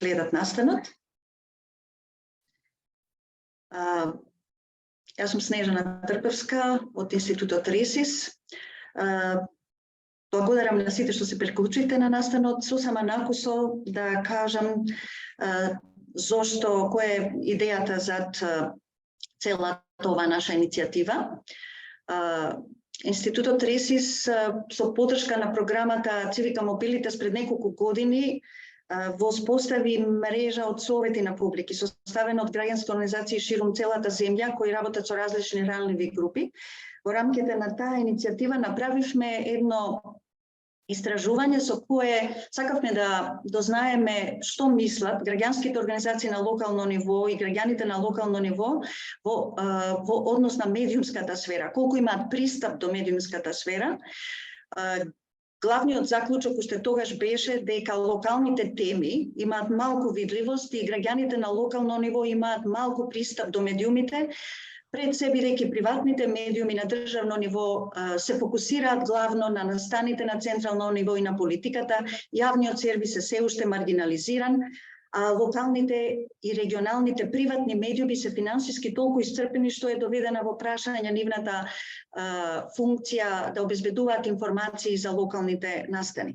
гледат настанот. Јас сум Снежана Трпевска од Институтот РЕСИС. Благодарам на сите што се приклучите на настанот. Сосема накусо да кажам зошто, која е идејата зад целата ова наша иницијатива. Институтот РЕСИС со поддршка на програмата Civica Mobilitas пред неколку години воспостави мрежа од совети на публики, составена од граѓански организации ширум целата земја кои работат со различни ранливи групи. Во рамките на таа иницијатива направивме едно истражување со кое сакавме да дознаеме што мислат граѓанските организации на локално ниво и граѓаните на локално ниво во однос на медиумската сфера, колку имаат пристап до медиумската сфера. Главниот заклучок уште тогаш беше дека локалните теми имаат малку видливост и граѓаните на локално ниво имаат малку пристап до медиумите. Пред се бидејќи приватните медиуми на државно ниво се фокусираат главно на настаните на централно ниво и на политиката, јавниот сервис е се уште маргинализиран, а локалните и регионалните приватни медиуми се финансиски толку исцрпени што е доведена во прашање нивната функција да обезбедуваат информации за локалните настани.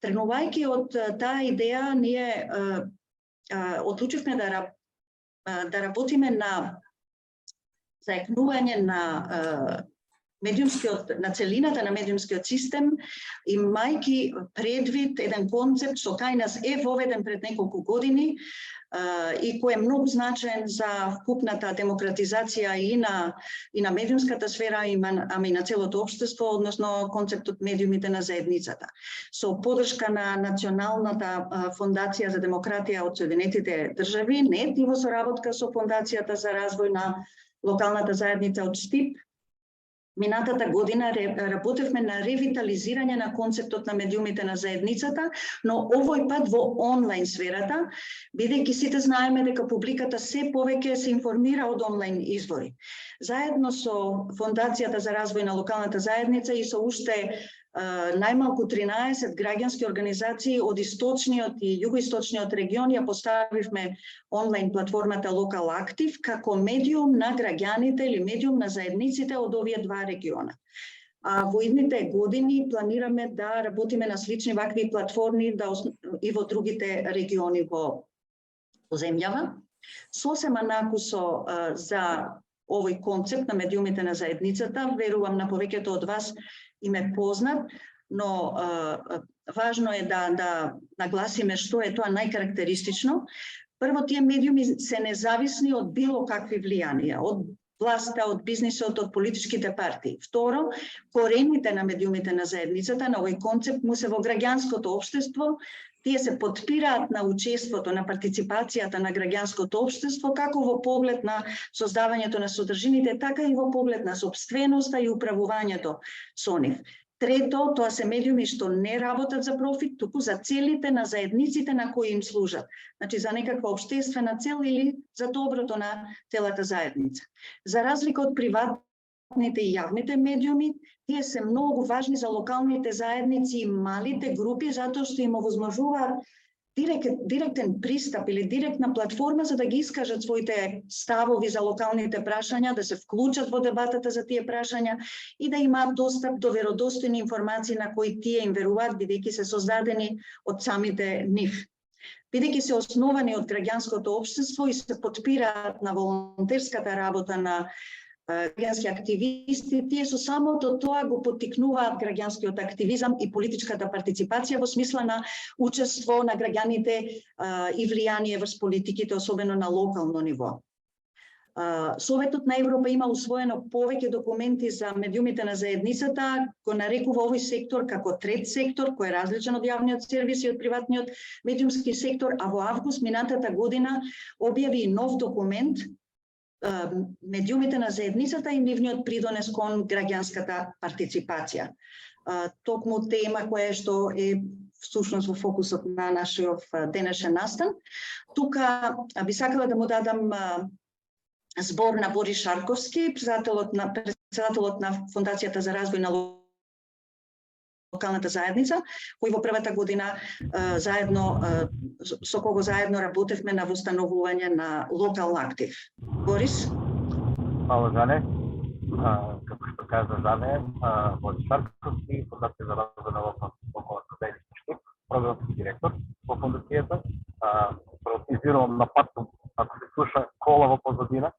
Тргнувајќи од таа идеја, ние одлучивме да работиме на заекнување на на целината на медиумскиот систем, имајќи предвид еден концепт што кај нас е воведен пред неколку години и кој е многу значаен за вкупната демократизација и на медиумската сфера, ама и на целото општество, односно концептот медиумите на заедницата. Со поддршка на Националната фондација за демократија од Соединетите држави, НЕТ, и во соработка со Фондацијата за развој на локалната заедница од СТИП, минатата година работевме на ревитализирање на концептот на медиумите на заедницата, но овој пат во онлайн сферата, бидејќи сите знаеме дека публиката се повеќе се информира од онлайн извори. Заедно со Фондацијата за развој на локалната заедница и со уште најмалку 13 граѓански организации од источниот и југоисточниот регион ја поставивме онлайн платформата Local Active како медиум на граѓаните или медиум на заедниците од овие два региона. Во идните години планираме да работиме на слични вакви платформи и во другите региони во земјава. Сосема накусо за овој концепт на медиумите на заедницата, верувам на повеќето од вас им е познат, но важно е да нагласиме што е тоа најкарактеристично. Прво, тие медиуми се независни од било какви влијанија, од власта, од бизнисот, од политичките партии. Второ, корените на медиумите на заедницата, на овој концепт му се во граѓанското општество. Тие се потпираат на учеството, на партиципацијата на граѓанското општество, како во поглед на создавањето на содржините, така и во поглед на сопственоста и управувањето со нив. Трето, тоа се медиуми што не работат за профит, туку за целите на заедниците на кои им служат. Значи за некаква општествена цел или за доброто на целата заедница. За разлика од приватните и јавните медиуми, тие се многу важни за локалните заедници и малите групи, затоа што им овозможуваат директен пристап или директна платформа за да ги искажат своите ставови за локалните прашања, да се вклучат во дебатата за тие прашања и да имаат достап до веродостојни информации на кои тие им веруваат, бидејќи се создадени од самите нив. Бидејќи се основани од граѓанското општество и се потпираат на волонтерската работа на граѓански активисти, тие со самото тоа го поттикнуваат граѓанскиот активизам и политичката партиципација во смисла на учество на граѓаните и влијание врз политиките, особено на локално ниво. Советот на Европа има усвоено повеќе документи за медиумите на заедницата, го нарекува овој сектор како трет сектор, кој е различен од јавниот сервис и од приватниот медиумски сектор, а во август минатата година објави нов документ медиумите на заедницата и нивниот придонес кон граѓанската партиципација. Токму тема која што е всушност во фокусот на нашиот денешен настан. Тука би сакала да му дадам збор на Борис Шарковски, председателот на Фондацијата за развој на локалната заедница, кој во првата година заедно со кого заедно работевме на восстановување на локал актив. Борис? Hvala, Žane. Kako što kaže Žane, Boris Šarkovski, Фондација за развој на локалната заедница, програмски директор во фондацијата. Приоритизирам на патом, ако се слуша кола во позадина.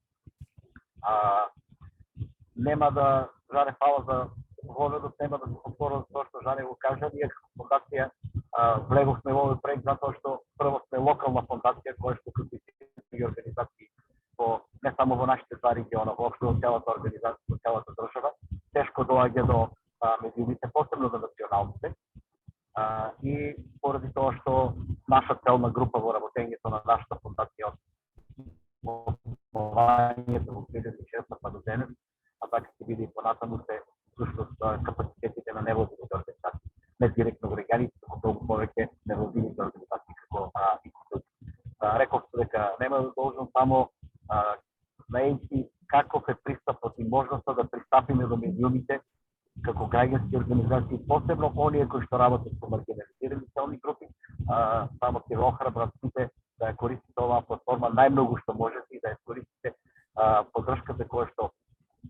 Нема да, Жане, фала за воведот, нема да се повторам тоа што Жане го кажа. Ние како фондација влеговме во овој проект затоа што прво сме локална фондација која што капитализира организации не само во нашите два региона, воопшто во целата организација, во целата држава, тешко доаѓа до медиумите, посебно до националните. И поради тоа што наша целна група во работењето на нашата фондација од основањето во 2006 па до денес, а така ќе биде и понатаму се всушност капацитетите на невладините организации, не директно во регионите, но толку повеќе невладините организации како институции. Реков дека нема да должам само знаејќи каков е пристапот и можноста да пристапиме до медиумите како граѓански организации, посебно оние кои што работат со маргинализирани целни групи, само ќе ве охрабрам сите да ја користите оваа платформа најмногу што можете и да ја користите поддршката која што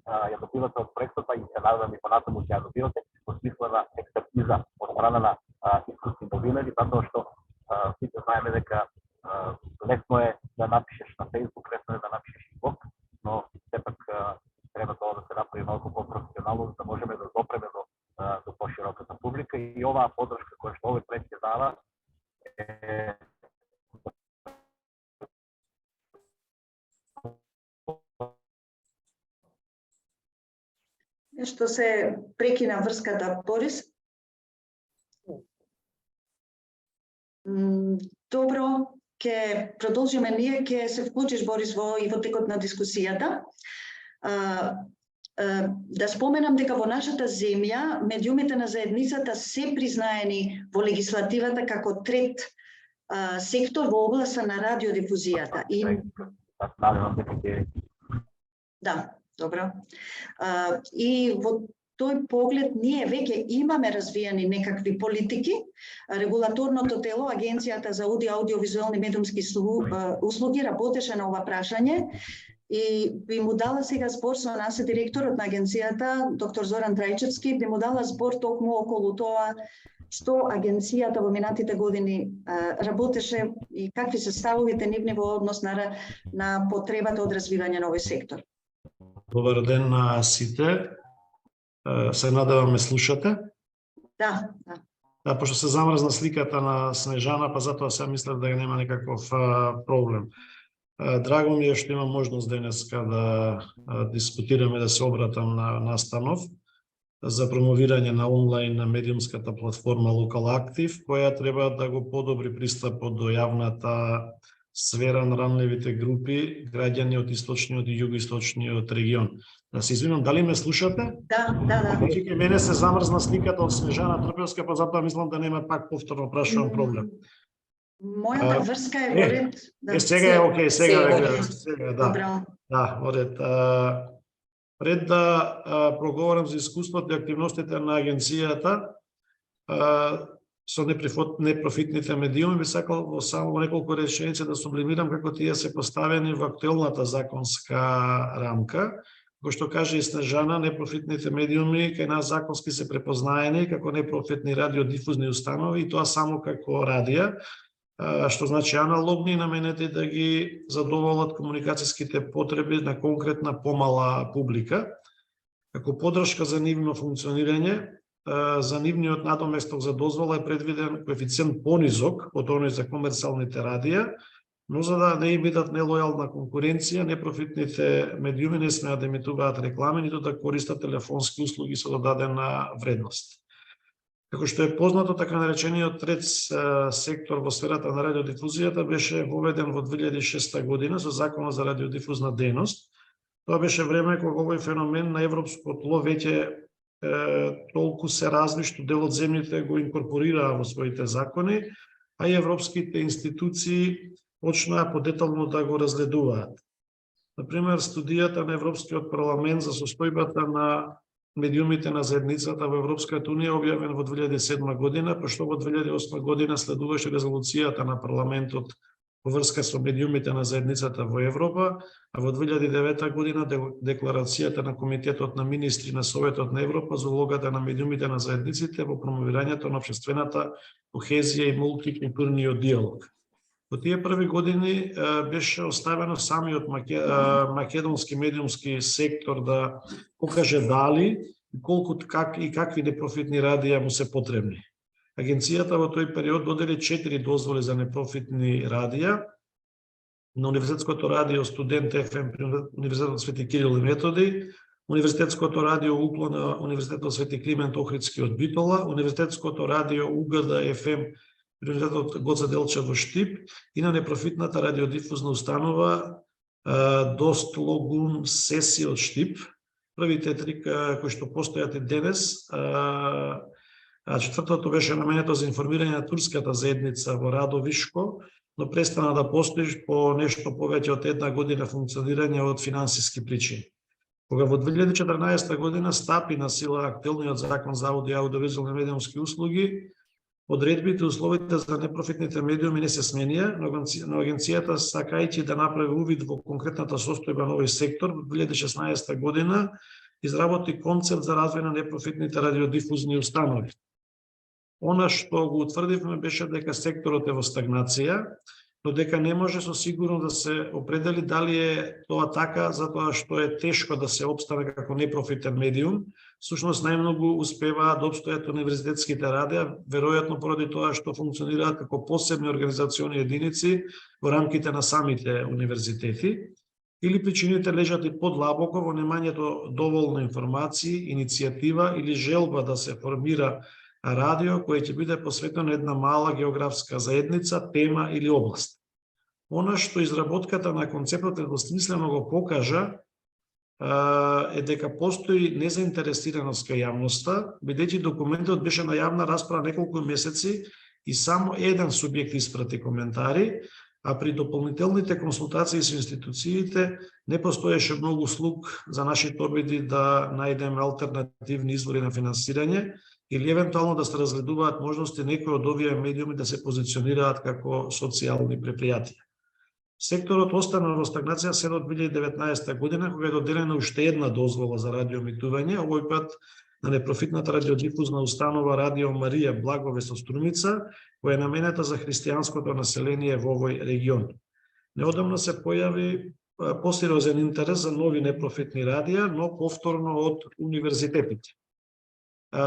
ја добивате од проектот, и се надевам и понатаму ќе ја добивате во смисла на експертиза од страна на искусни новинари, затоа што сите знаеме дека лесно е да напишеш на Facebook, лесно е да напишеш и блог, но сепак треба тоа да се направи малку по-професионално, за да можеме да допреме до пошироката публика, и оваа поддршка која што овој проект ќе дава е Што се прекина врската, Борис? Добро, ќе продолжиме ние, ќе се вклучиш, Борис, во текот на дискусијата. Да споменам дека во нашата земја медиумите на заедницата се признаени во легислативата како трет сектор во областа на радиодифузијата. Да, добро. И во тој поглед ние веќе имаме развиени некакви политики. Регулаторното тело, Агенцијата за аудиовизуелни медиумски услуги, работеше на ова прашање и би му дала сега збор со нас директорот на агенцијата, доктор Зоран Трајчевски, би му дала збор токму околу тоа што агенцијата во минатите години работеше и какви се ставовите нивни во однос на потребата од развивање на овој сектор. Добар ден на сите. Се надевам ме слушате. Да. Да, пошто се замрзна сликата на Снежана, па затоа се мислев да нема некаков проблем. Драго ми е што имам можност денеска да дискутираме, да се обратам на Настанов за промовирање на онлайн на медиумската платформа Local Active, која треба да го подобри пристапот до јавната сфера на ранливите групи, граѓани од источниот и југоисточниот регион. Да се извинам, дали ме слушате? Да. Кај мене се замрзна сликата од Снежана Трпевска, па затоа мислам да нема пак повторно прашувам проблем. Мојата врска е во ред. Сега е окей, сега да. Добро. Да, во ред. Пред да проговорам за искуството и активностите на агенцијата со непрофитните медиуми, би сакал во само неколку реченици да сублимирам како тие се поставени во актуелната законска рамка. Како што каже и Снежана, непрофитните медиуми кај нас законски се препознаени како непрофитни радиодифузни установи, и тоа само како радија, што значи аналогни и наменети да ги задоволат комуникацијските потреби на конкретна помала публика. Како поддршка за нивно функционирање, за нивниот надоместок за дозвола е предвиден коефициент понизок од оној за комерцијалните радија, но за да не бидат нелојална конкуренција, непрофитните медиуми не смеат да емитуваат реклами, ниту да користат телефонски услуги со додадена вредност. Како што е познато, така наречениот трет сектор во сферата на радиодифузијата беше воведен во 2006 година со Законот за радиодифузна дејност. Тоа беше време кога овој феномен на европско тло веќе толку се разви што дел од земјите го инкорпорираа во своите закони, а и европските институции почнаа подетално да го разгледуваат. Например, студијата на Европскиот парламент за состојбата на медиумите на заедницата во Европската Унија објавен во 2007 година, пошто во 2008 година следуваше резолуцијата на парламентот во врска со медиумите на заедницата во Европа, а во 2009 година декларацијата на Комитетот на министри на Советот на Европа за улогата на медиумите на заедниците во промовирањето на општествената кохезија и мултикултурниот диалог. Во тие први години беше оставено самиот македонски медиумски сектор да покаже дали колку и какви непрофитни радија му се потребни. Агенцијата во тој период додели 4 дозволи за непрофитни радија на Универзитетското радио Студент ФМ при Универзитетот Свети Кирил и Методи, Универзитетското радио Укло на Универзитетот Свети Климент Охридски од Битола, Универзитетското радио УГД ФМ при Универзитетот Гоце Делчев во Штип и на непрофитната радиодифузна установа Достлогун Сеси од Штип. Првите три кои што постојат и денес, а четвртото беше наменето за информирање на турската заедница во Радовишко, но престана да постои по нешто повеќе од една година функционирање од финансиски причини. Кога во 2014 година стапи на сила актуелниот закон за аудио и аудиовизуални медиумски услуги, одредбите и условите за непрофитните медиуми не се сменија, но агенцијата, сакајќи да направи увид во конкретната состојба на овој сектор, во 2016 година изработи концепт за развој на непрофитните радиодифузни установи. Она што го утврдивме беше дека секторот е во стагнација, но дека не може со сигурно да се определи дали е тоа така, затоа што е тешко да се опстане како непрофитен медиум. Всушност најмногу успеваат да обстојат универзитетските радиа, веројатно поради тоа што функционираат како посебни организациони единици во рамките на самите универзитети, или причините лежат и подлабоко во немањето доволно информации, иницијатива или желба да се формира радио кој ќе биде посветено на една мала географска заедница, тема или област. Она што изработката на концептот недвосмислено го покажа е дека постои незаинтересираност кај јавноста, бидејќи документот беше на јавна расправа неколку месеци и само еден субјект испрати коментари, а при дополнителните консултации со институциите не постоеше многу слух за нашите обиди да најдеме алтернативни извори на финансирање или евентуално да се разгледуваат можности некои од овие медиуми да се позиционираат како социјални предпријатија. Секторот остана во стагнација се до 2019 година, кога е доделена уште една дозвола за радиоемитување, овој пат на непрофитната радиодифузна установа Радио Марија Благовест со Струмица, која е наменета за христијанското население во овој регион. Неодамна се појави посериозен интерес за нови непрофитни радија, но повторно од универзитетите.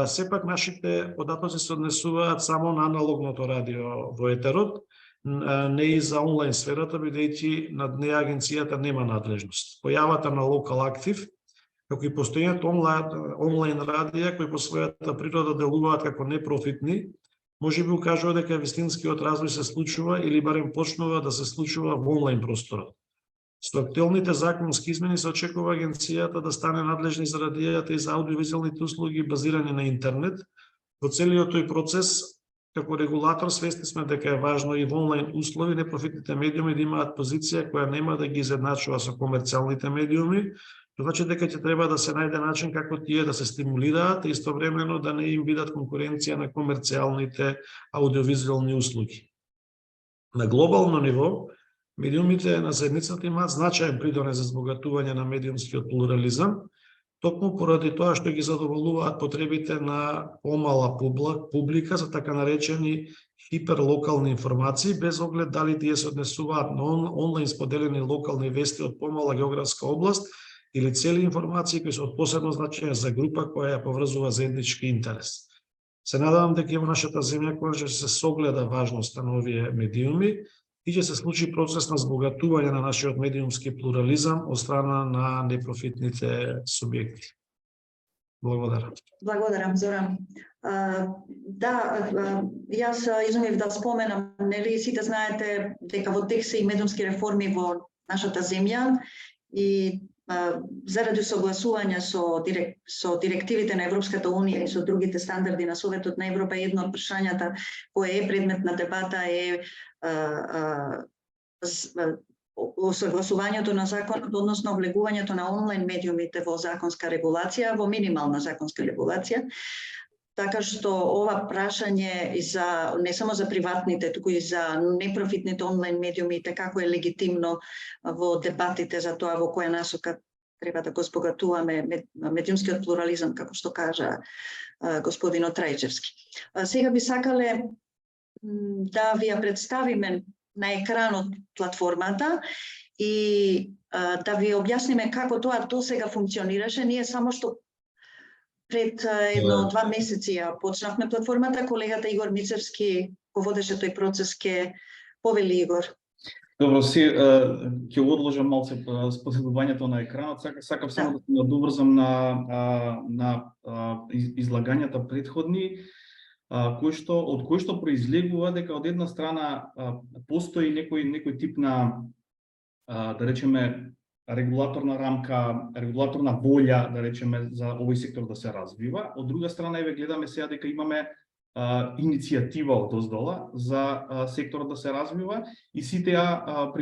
Сепак нашите податоци се однесуваат само на аналогното радио во етерот, не и за онлайн сферата, бидејќи над неја агенцијата нема надлежност. Појавата на Local Active, како и постојањето онлайн радија кои по својата природа делуваат како непрофитни, можеби укажува дека вистинскиот развој се случува или барем почнува да се случува во онлайн просторот. Со актуелните законски измени се очекува агенцијата да стане надлежна за радијата и за аудиовизуалните услуги базирани на интернет. Во целиот тој процес, како регулатор, свесни сме дека е важно и во онлайн услови непрофитните медиуми да имаат позиција која нема да ги изедначува со комерцијалните медиуми. Тоа значи дека ќе треба да се најде начин како тие да се стимулираат и истовремено да не им бидат конкуренција на комерцијалните аудиовизуални услуги. На глобално ниво, медиумите на заедницата имаат значаен придонес за збогатување на медиумскиот плурализам, токму поради тоа што ги задоволуваат потребите на помала публика за така наречени хиперлокални информации, без оглед дали тие се однесуваат на онлайн споделени локални вести од помала географска област или цели информации кои се од посебно значење за група која ја поврзува заеднички интерес. Се надевам дека во нашата земја која ќе се согледа важноста на овие медиуми и ќе се случи процес на збогатување на нашиот медиумски плурализам од страна на непрофитните субјекти. Благодарам. Благодарам, Зоран. Јас изумев да споменам, нели сите знаете дека во тек се и медиумски реформи во нашата земја и заради согласување со директивите на Европската Унија и со другите стандарди на Советот на Европа, едно од прашањата кое е предмет на дебата е осогласувањето на законот, односно влегувањето на онлайн медиумите во законска регулација, во минимална законска регулација, така што ова прашање и за не само за приватните, туку и за непрофитните онлайн медиуми, како е легитимно во дебатите за тоа во која насока треба да го збогатуваме медиумскиот плурализам, како што кажа господинот Трајчевски. Сега би сакале да ви ја представиме на екранот платформата и да ви објасниме како тоа досега функционираше. Ние само што пред 1-2 месеци ја почнавме платформата, колегата Игор Мицевски го водеше тој процес, ке повели Игор. Добро, ќе одложам малце споделувањето на екранот. Сакам само да се надоврзам на излагањата претходни, од кои што произлегува дека од една страна постои некој тип на, да речеме, регулаторна рамка, регулаторна волја, да речеме, за овој сектор да се развива. Од друга страна, еве гледаме сега дека имаме иницијатива од оздола за секторот да се развива и сите го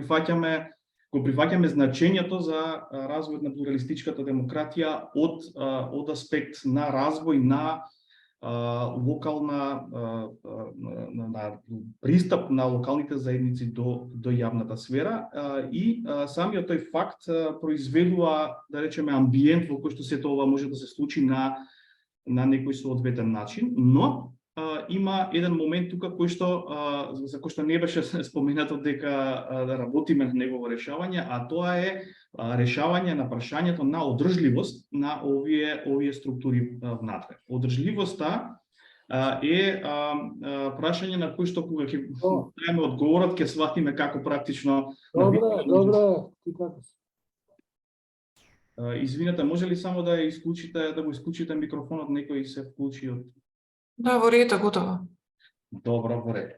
прифаќаме значењето за развојот на плуралистичката демократија од аспект на развој на локална на пристап на локалните заедници до јавната сфера и самиот тој факт произведува, да речеме, амбиент во кој што сето ова може да се случи на некој соодветен начин, но има еден момент тука за кој што не беше споменато дека да работиме на негово решавање, а тоа е решавање на прашањето на одржливост на овие структури внатре. Одржливоста е прашање на кој што кога ќе дајме одговорот, ќе сватиме како практично. Добре, ти како си? Извинете, може ли само да го исклучите микрофонот, некој се вклучи од... Да, во ред, готово. Добро, во ред.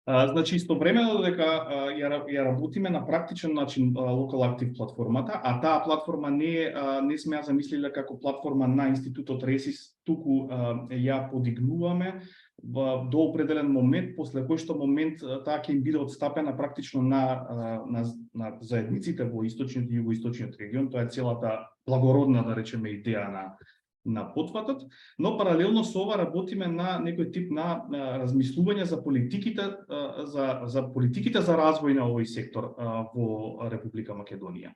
Значи, истовремено дека ја работиме на практичен начин Local Active платформата, а таа платформа не сме ја замислиле како платформа на Институтот Ресис, туку ја подигнуваме до определен момент, после кој што момент таа ќе им биде отстапена практично на заедниците во источниот и југоисточниот регион. Тоа е целата благородна, да речеме, идеја на потфатот, но паралелно со ова работиме на некој тип на размислување за политиките за развој на овој сектор во Република Македонија.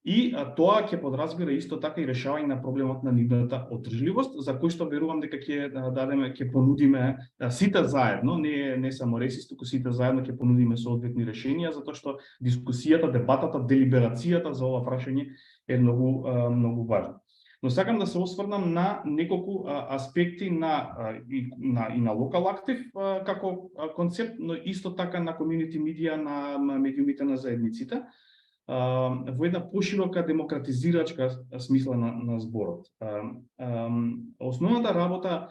И тоа ќе подразбира исто така и решавање на проблемот на нивната одржливост, за кој што верувам дека ќе понудиме сите заедно, не само Ресис, туку сите заедно ќе понудиме соодветни решенија, затоа што дискусијата, дебатата, делиберацијата за ова прашање е многу важна. Но сакам да се осврнам на неколку аспекти и на Local Active како концепт, но исто така на community media, на медиумите на заедниците, во една поширока демократизирачка смисла на зборот. Основната работа,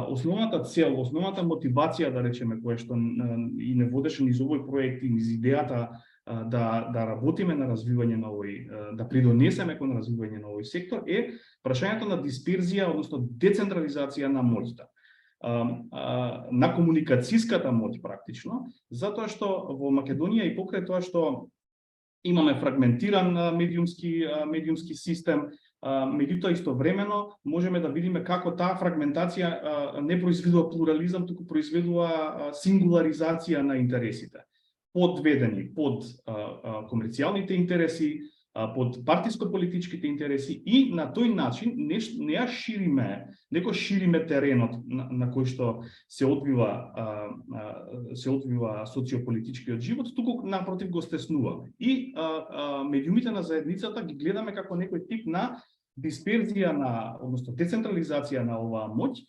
основната цел, основната мотивација, да речеме, која што и не водеше низ овој проект и низ идејата да работиме на развивање на овој, да придонесеме кон развивање на овој сектор, е прашањето на дисперзија, односно децентрализација на моќта. На комуникацијската моќ практично, затоа што во Македонија и покрај тоа што имаме фрагментиран медиумски систем, меѓутоа истовремено можеме да видиме како таа фрагментација не произведува плурализам, туку произведува сингуларизација на интересите, подведени под комерцијалните интереси, под партиско-политичките интереси и на тој начин не шириме теренот на кој што се одвива социополитичкиот живот, туку напротив го стеснуваме. И медиумите на заедницата ги гледаме како некој тип на дисперзија односно децентрализација на оваа моќ,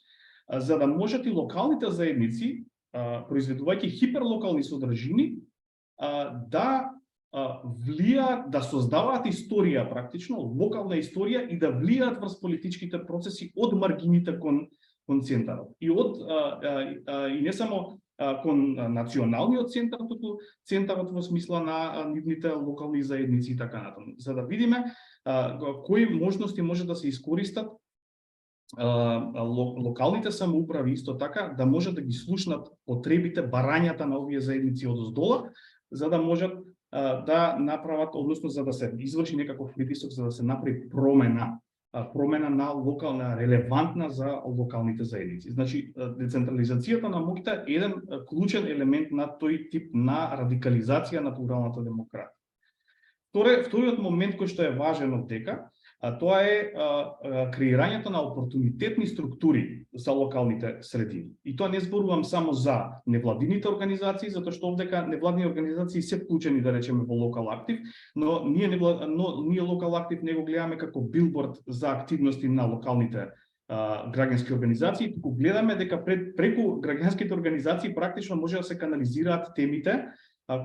за да можат и локалните заедници, произведувајќи хиперлокални содржини, да влијаат, да создаваат историја практично, локална историја и да влијаат врз политичките процеси од маргините кон центарот. И не само кон националниот центар, туку центарот во смисла на нивните локални заедници и така натаму. За да видиме кои можности може да се искористат локалните самоуправи исто така да можат да ги слушнат потребите, барањата на овие заедници од оздола, за да можат да направат, односно за да се изврши некаков притисок, за да се направи промена на локална, релевантна за локалните заедници. Значи, децентрализацијата на моќта е еден клучен елемент на тој тип на радикализација на плуралната демократија. Вториот момент кој што е важен од дека, тоа е креирањето на опортунитетни структури за локалните средини. И тоа не зборувам само за невладините организации, затоа што овдека невладини организации се вклучени, да речеме, во локал актив, но ние локал актив не го гледаме како билборд за активности на локалните граѓански организации, туку гледаме дека преку граѓанските организации практично може да се канализираат темите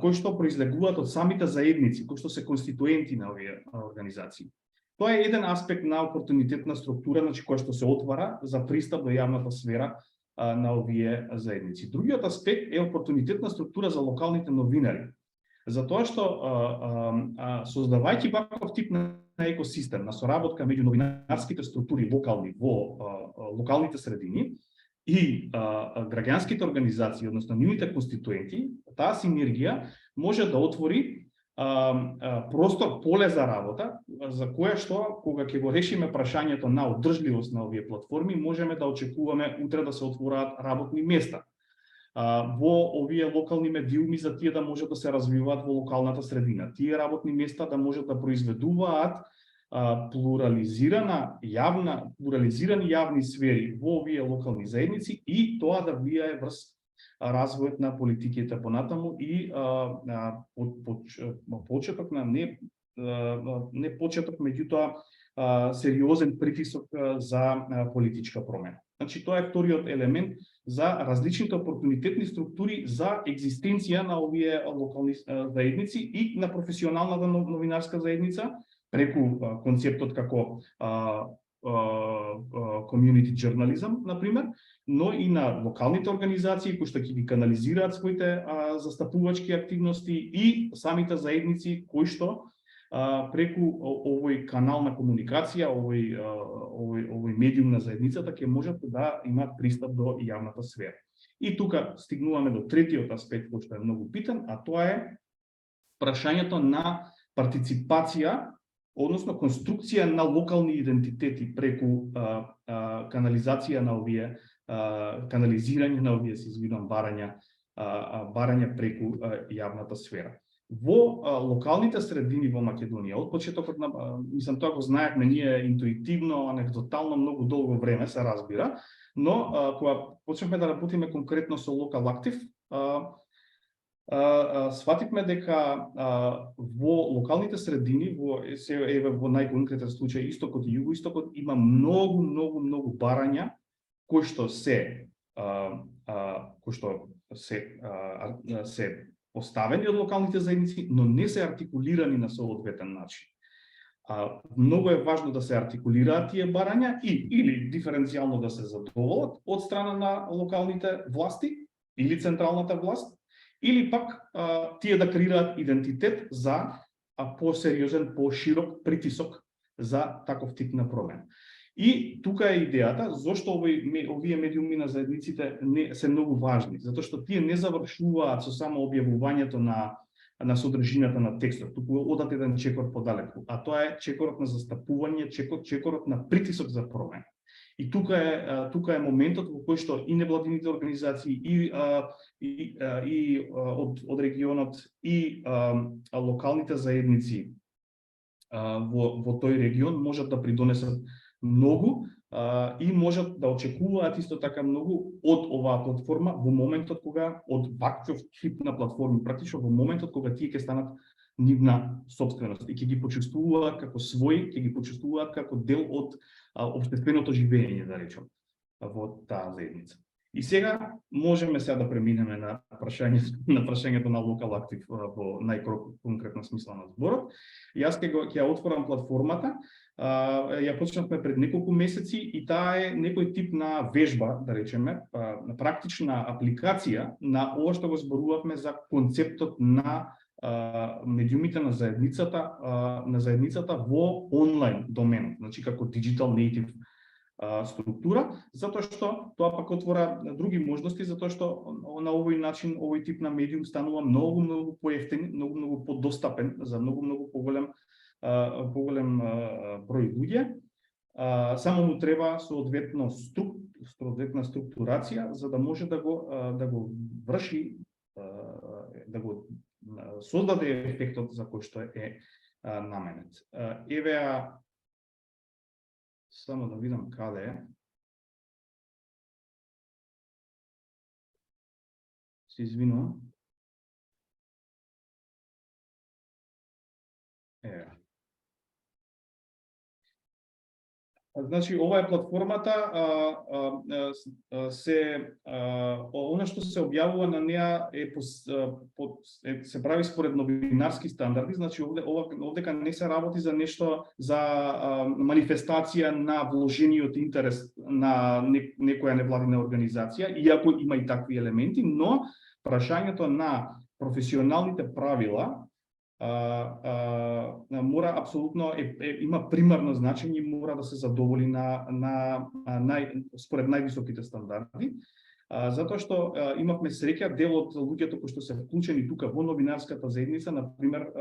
кои што произлегуваат од самите заедници, кои што се конституенти на овие организации. Тоа е еден аспект на опортунитетна структура, значи која што се отвара за пристап до јавната сфера на овие заедници. Другиот аспект е опортунитетна структура за локалните новинари. Затоа што создавајќи ваков тип на екосистем, на соработка меѓу новинарските структури локални во локалните средини и граѓанските организации, односно нивните конституенти, таа синергија може да отвори простор, поле за работа, за кое што, кога ќе го решиме прашањето на одржливост на овие платформи, можеме да очекуваме утре да се отвораат работни места во овие локални медиуми, за тие да можат да се развиваат во локалната средина. Тие работни места да можат да произведуваат плурализирани јавни сфери во овие локални заедници и тоа да влијае врз развојот на политиките понатаму и почеток на не почеток, меѓутоа сериозен притисок за политичка промена. Значи тоа е вториот елемент за различните опортунитетни структури за екзистенција на овие локални заедници и на професионалната новинарска заедница преку концептот како community journalism, например, но и на локалните организации кои што ќе ги канализираат своите застапувачки активности и самите заедници кои што преку овој канал на комуникација, овој медиум на заедницата ќе можат да имаат пристап до јавната сфера. И тука стигнуваме до третиот аспект кој што е многу битен, а тоа е прашањето на партиципација, односно конструкција на локални идентитети преку канализација на овие канализирање на овие барања преку јавната сфера. Во локалните средини во Македонија, од почетокот на, мислам, тоа го знаевме ние интуитивно, анекдотално, многу долго време се разбира, но кога почнавме да работиме конкретно со локал актив, свативме дека во локалните средини, во најконкретен случај истокот и југоистокот, има многу барања кои што се поставени од локалните заедници, но не се артикулирани на соодветен начин. Многу е важно да се артикулираат тие барања или диференцијално да се задоволат од страна на локалните власти или централната власт, или пак тие да креираат идентитет за посериозен, поширок притисок за таков тип на промена. И тука е идејата зошто овие медиуми на заедниците се многу важни, затоа што тие не завршуваат со само објавувањето на содржината на текстот, туку одат еден чекор подалеку, а тоа е чекорот на застапување, чекорот на притисок за промена. И тука е моментот во кој што и невладините организации и од регионот и локалните заедници во тој регион можат да придонесат многу и можат да очекуваат исто така многу од оваа платформа во моментот кога од ваков тип на платформи, практично во моментот кога тие ќе станат нивна собственост и ќе ги почувствуваат како своји, ќе ги почувствуваат како дел од општественото живење, да речем, во таа заедница. И сега можеме да преминеме на прашањето на локал актив во најконкретна смисла на зборот. Јас ќе отворам платформата. Ја почнавме пред неколку месеци и таа е некој тип на вежба, да речеме, практична апликација на ова што го зборувавме за концептот на медиумите на заедницата во онлайн доменот, значи како digital native структура, затоа што тоа пак отвора други можности, затоа што на овој начин овој тип на медиум станува многу поевтин, многу подостапен за многу поголем број луѓе. Само му треба соодветна структурација за да може да го врши, да го создаде ефектот за кој што е наменет. Еве само да видам каде е. Се извинувам. Значи, ова е платформата, она што се објавува на неа се прави според новинарски стандарди, значи овдека не се работи за нешто, за манифестација на вложениот интерес на некоја невладина организација, иако има и такви елементи, но прашањето на професионалните правила мора апсолутно има примарно значење и мора да се задоволи според највисоките стандарди, затоа што имавме среќа дел од луѓето кои што се вклучени тука во новинарската заедница, на пример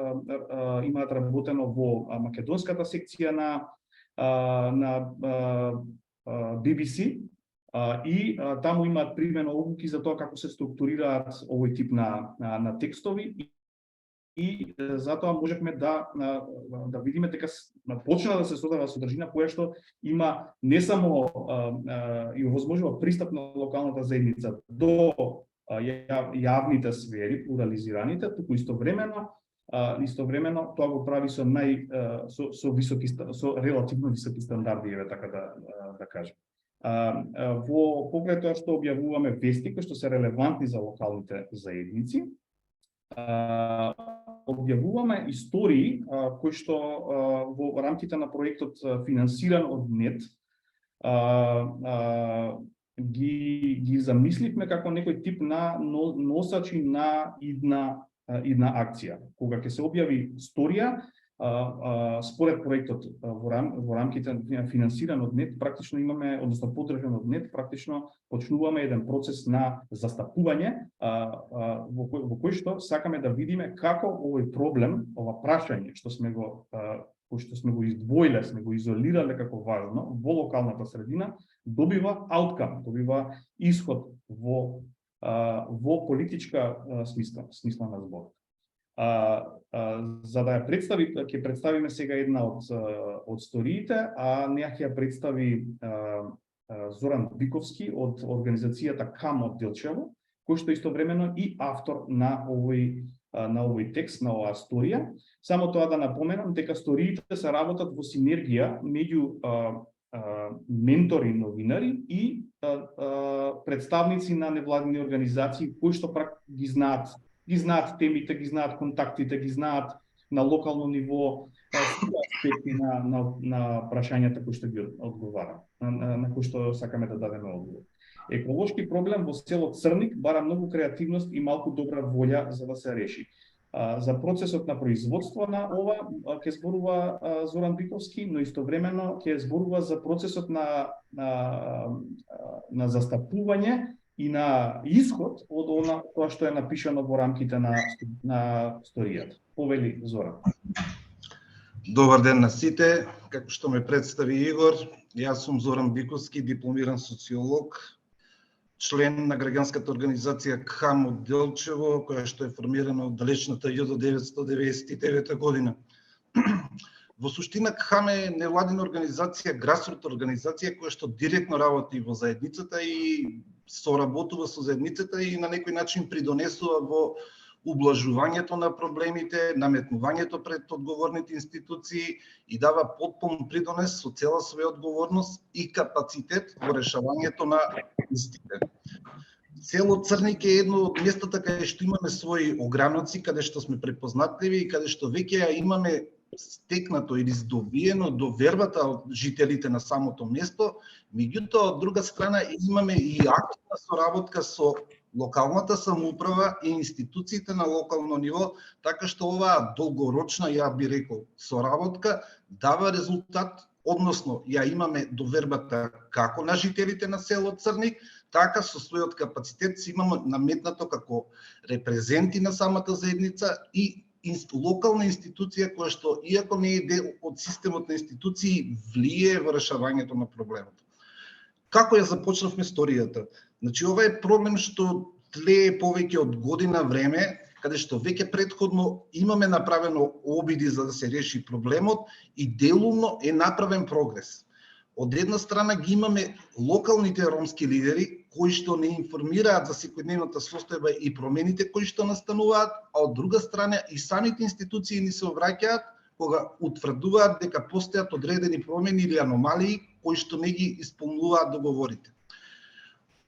имаат работено во македонската секција на BBC и таму имаат примено обуки за тоа како се структурираат овој тип на текстови. И затоа можевме да видиме дека почна да се создава содржина која што има не само и овозможува пристап на локалната заедница до јавните сфери, плурализираните, туку истовремено тоа го прави со релативно високи стандарди, еве така да кажем. Во покрај тоа што објавуваме вести кои што се релевантни за локалните заедници, објавуваме истории кои што во рамките на проектот финансиран од НЕТ ги замисливме како некој тип на носачи на идна акција. Кога ќе се објави историја според проектот во рамките на финансиран од НЕТ, практично имаме, односно поддржан од НЕТ, практично почнуваме еден процес на застапување во кој што сакаме да видиме како овој проблем, ова прашање кој што сме го издвоиле, сме го изолирале како важно во локалната средина, добива ауткам, добива исход во политичка смисла на збор. За да ја ќе представиме сега една од сториите, а неа ќе ја представи Зоран Биковски од организацијата КАМ од Делчево, кој што истовремено и автор на овој текст, на оваа сторија. Само тоа да напоменам дека сториите се работат во синергија меѓу ментори новинари и представници на невладини организации кои што ги знаат темите, ги знаат контактите, ги знаат на локално ниво аспекти на прашањата кои што ги одговара, на кои што сакаме да дадеме одговор. Еколошки проблем во село Црник бара многу креативност и малку добра волја за да се реши. За процесот на производство на ова ќе зборува Зоран Биковски, но истовремено ќе зборува за процесот на застапување и на исход од тоа што е напишано во рамките на сторијата. Повели Зоран. Добар ден на сите. Како што ме представи Игор, јас сум Зоран Биковски, дипломиран социолог, член на граѓанската организација КАМ од Делчево, која што е формирана од далечната 1999 година. Во суштина КАМ е невладина организација, грасрут организација која што директно работи во заедницата и соработува со заедницата и на некој начин придонесува во ублажувањето на проблемите, наметнувањето пред одговорните институции и дава потполн придонес со цела своја одговорност и капацитет во решавањето на истите. Село Црник е едно од местата каде што имаме своји ограноци, каде што сме препознатливи и каде што веќе ја имаме стекнато или здобиено довербата од жителите на самото место, меѓутоа од друга страна имаме и активна соработка со локалната самоуправа и институциите на локално ниво, така што оваа долгорочна, ја би рекол, соработка дава резултат односно ја имаме довербата како на жителите на село Црник, така со својот капацитет се имаме наметнато како репрезенти на самата заедница и локална институција која што, иако не е дел од системот на институции, влие во решавањето на проблемот. Како ја започнавме историјата? Значи, ова е проблем што тлее повеќе од година време, каде што веќе предходно имаме направено обиди за да се реши проблемот и делумно е направен прогрес. Од една страна ги имаме локалните ромски лидери кои што не информираат за секојдневната состојба и промените кои што настануваат, а од друга страна и самите институции ни се обраќаат кога утврдуваат дека постојат одредени промени или аномалии кои што не ги исполнуваат договорите.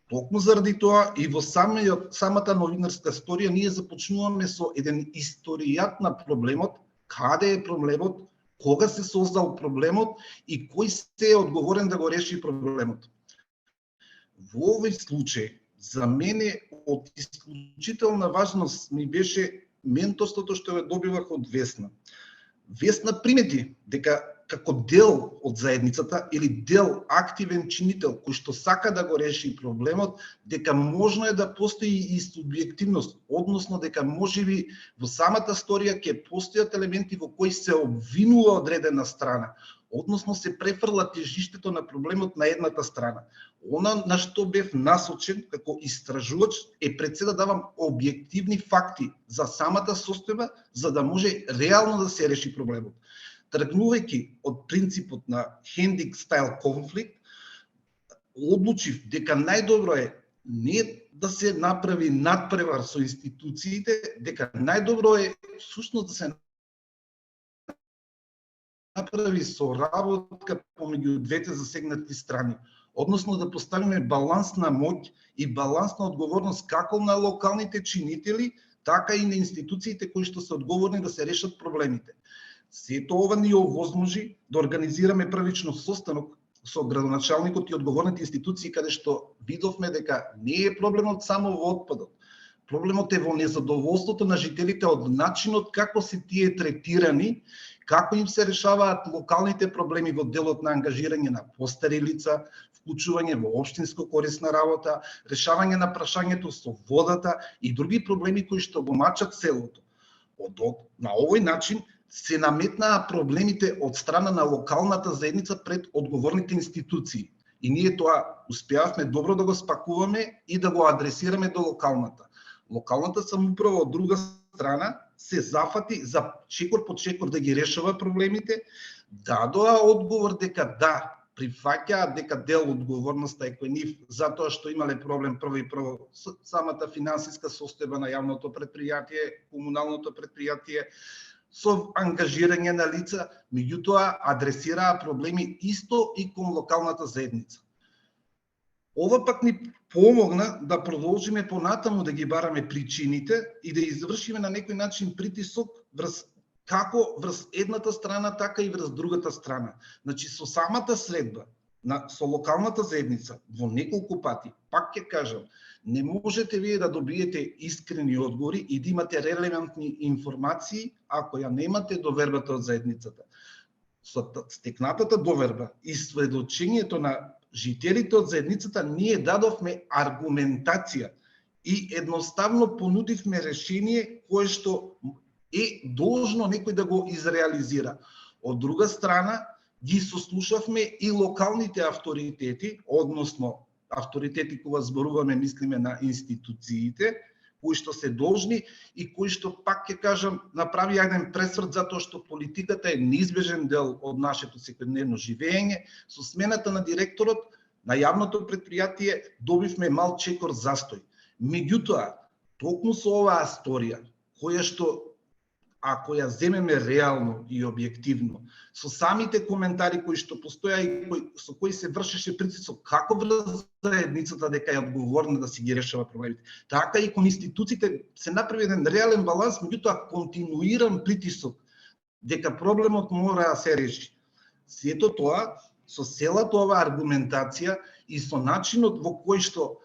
Токму заради тоа и во самата новинарска историја ние започнуваме со еден историјат на проблемот, каде е проблемот, кога се создал проблемот и кој се е одговорен да го реши проблемот. Во овој случај, за мене од исклучителна важност ми беше менторството што ја добивах од Весна. Весна примети дека како дел од заедницата или дел активен чинител кој што сака да го реши проблемот, дека можно е да постои и субјективност, односно дека можеби во самата историја ќе постојат елементи во кои се обвинува одредена страна, односно се префрла тежиштето на проблемот на едната страна. Она на што бев насочен како истражувач е пред се да давам објективни факти за самата состојба, за да може реално да се реши проблемот. Тргнувајќи од принципот на Хендик стайл конфликт, одлучив дека најдобро е не да се направи надпревар со институциите, дека најдобро е всушност да се направи соработка помеѓу двете засегнати страни, односно да поставиме баланс на моќ и баланс на одговорност како на локалните чинители, така и на институциите кои што се одговорни да се решат проблемите. Сето ова ни овозможи да организираме првично состанок со градоначалникот и одговорните институции, каде што видовме дека не е проблемот само во отпадот. Проблемот е во незадоволството на жителите од начинот како се тие третирани, како им се решаваат локалните проблеми во делот на ангажирање на постари лица, вклучување во општинско корисна работа, решавање на прашањето со водата и други проблеми кои што го мачат селото. На овој начин се наметнаа проблемите од страна на локалната заедница пред одговорните институции. И ние тоа успеавме добро да го спакуваме и да го адресираме до локалната. Локалната самоуправа од друга страна се зафати за чекор по чекор да ги решава проблемите, дадоа одговор дека да, прифаќаат дека дел одговорноста е кој нив затоа што имале проблем прво со самата финансиска состојба на јавното претпријатие, комуналното претпријатие, со ангажирање на лица, меѓутоа адресираа проблеми исто и кон локалната заедница. Ова пак ни помогна да продолжиме понатаму да ги бараме причините и да извршиме на некој начин притисок како врз едната страна, така и врз другата страна. Значи, со самата средба со локалната заедница во неколку пати, пак ќе кажам, не можете вие да добиете искрени одговори и да имате релевантни информации ако ја немате довербата од заедницата. Со стекнатата доверба и сведочењето на жителите од заедницата ние дадовме аргументација и едноставно понудивме решение кое што е должно некој да го изреализира. Од друга страна, ги сослушавме и локалните авторитети, односно авторитети кога зборуваме, мислиме на институциите, кои што се должни и кои што, пак ќе кажам, направи еден пресврт затоа што политиката е неизбежен дел од нашето секојдневно живење. Со смената на директорот на јавното претпријатие добивме мал чекор застој. Меѓутоа, токму со оваа историја, која што ако ја земеме реално и објективно, со самите коментари кои што постоја и со кои се вршеше притисок како врз заедницата дека е одговорна да си ги решава проблемите, така и кон институциите се направи еден реален баланс, меѓутоа континуиран притисок дека проблемот мора да се реши. Сето тоа со целата оваа аргументација и со начинот во кој што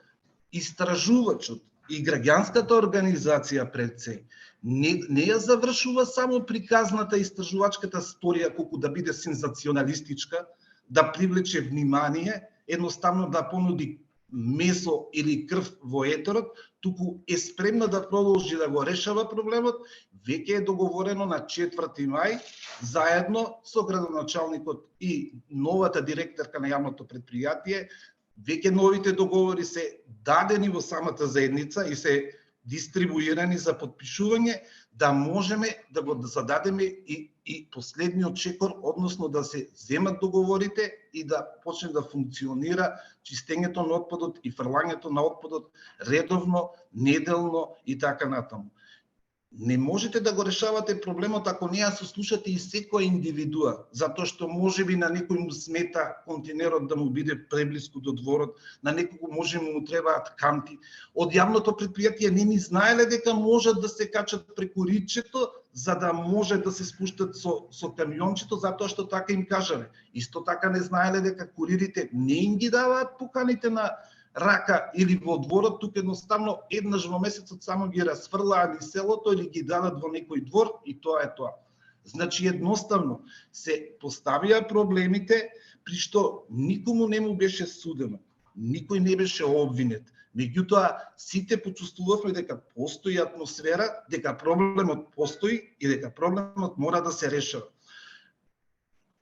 истражувачот и граѓанската организација пред се не ја завршува само приказната истражувачката историја колку да биде сензационалистичка, да привлече внимание, едноставно да понуди месо или крв во етерот, туку е спремна да продолжи да го решава проблемот. Веќе е договорено на 4 мај, заедно со градоначалникот и новата директорка на јавното предпријатие. Веќе новите договори се дадени во самата заедница и се дистрибуирани за подпишување, да можеме да го зададеме и последниот чекор, односно да се земат договорите и да почне да функционира чистењето на отпадот и фрлањето на отпадот редовно, неделно и така натаму. Не можете да го решавате проблемот ако не ја сослушате и секоја индивидуа, затоа што можеби на некој му смета контейнерот да му биде преблиску до дворот, на некој можеби му требаат канти. Од јавното предпријатие не ни знаеле дека можат да се качат преку ридчето, за да може да се спуштат со камиончето, затоа што така им кажале. Исто така не знаеле дека куририте не им ги даваат поканите на рака или во дворот, тук едноставно еднаш во месецот само ги расфрлаат из селото или ги дадат во некој двор и тоа е тоа. Значи едноставно се поставија проблемите при што никому не му беше судено, никој не беше обвинет. Меѓутоа сите почувствувавме дека постои атмосфера, дека проблемот постои и дека проблемот мора да се решава.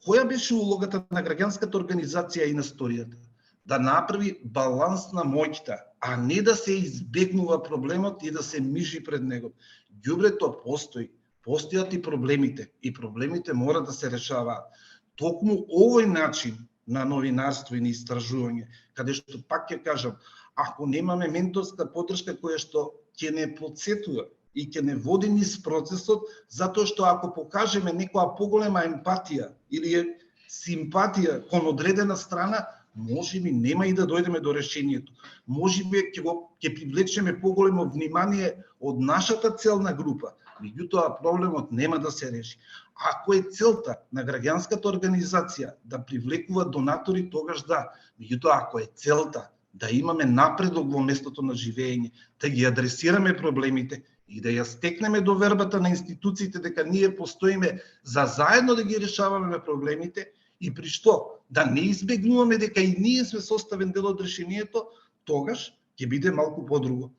Која беше улогата на граѓанската организација и на историјата? Да направи баланс на моќта, а не да се избегнува проблемот и да се мижи пред него. Ѓубрето постои, постојат и проблемите мора да се решаваат. Токму овој начин на новинарство и на истражување, каде што пак ќе кажам, ако немаме менторска поддршка која што ќе не подсетува и ќе не води низ процесот, затоа што ако покажеме некоја поголема емпатија или симпатија кон одредена страна, можеби нема и да дојдеме до решението. Можеби ќе привлечеме поголемо внимание од нашата целна група, меѓутоа проблемот нема да се реши. Ако е целта на граѓанската организација да привлекува донатори, тогаш да. Меѓутоа ако е целта да имаме напредок во местото на живење, да ги адресираме проблемите и да ја стекнеме довербата на институциите дека ние постоиме за заедно да ги решаваме проблемите, и при што да не избегнуваме дека и ние сме составен дел од решението, тогаш ќе биде малку подруго.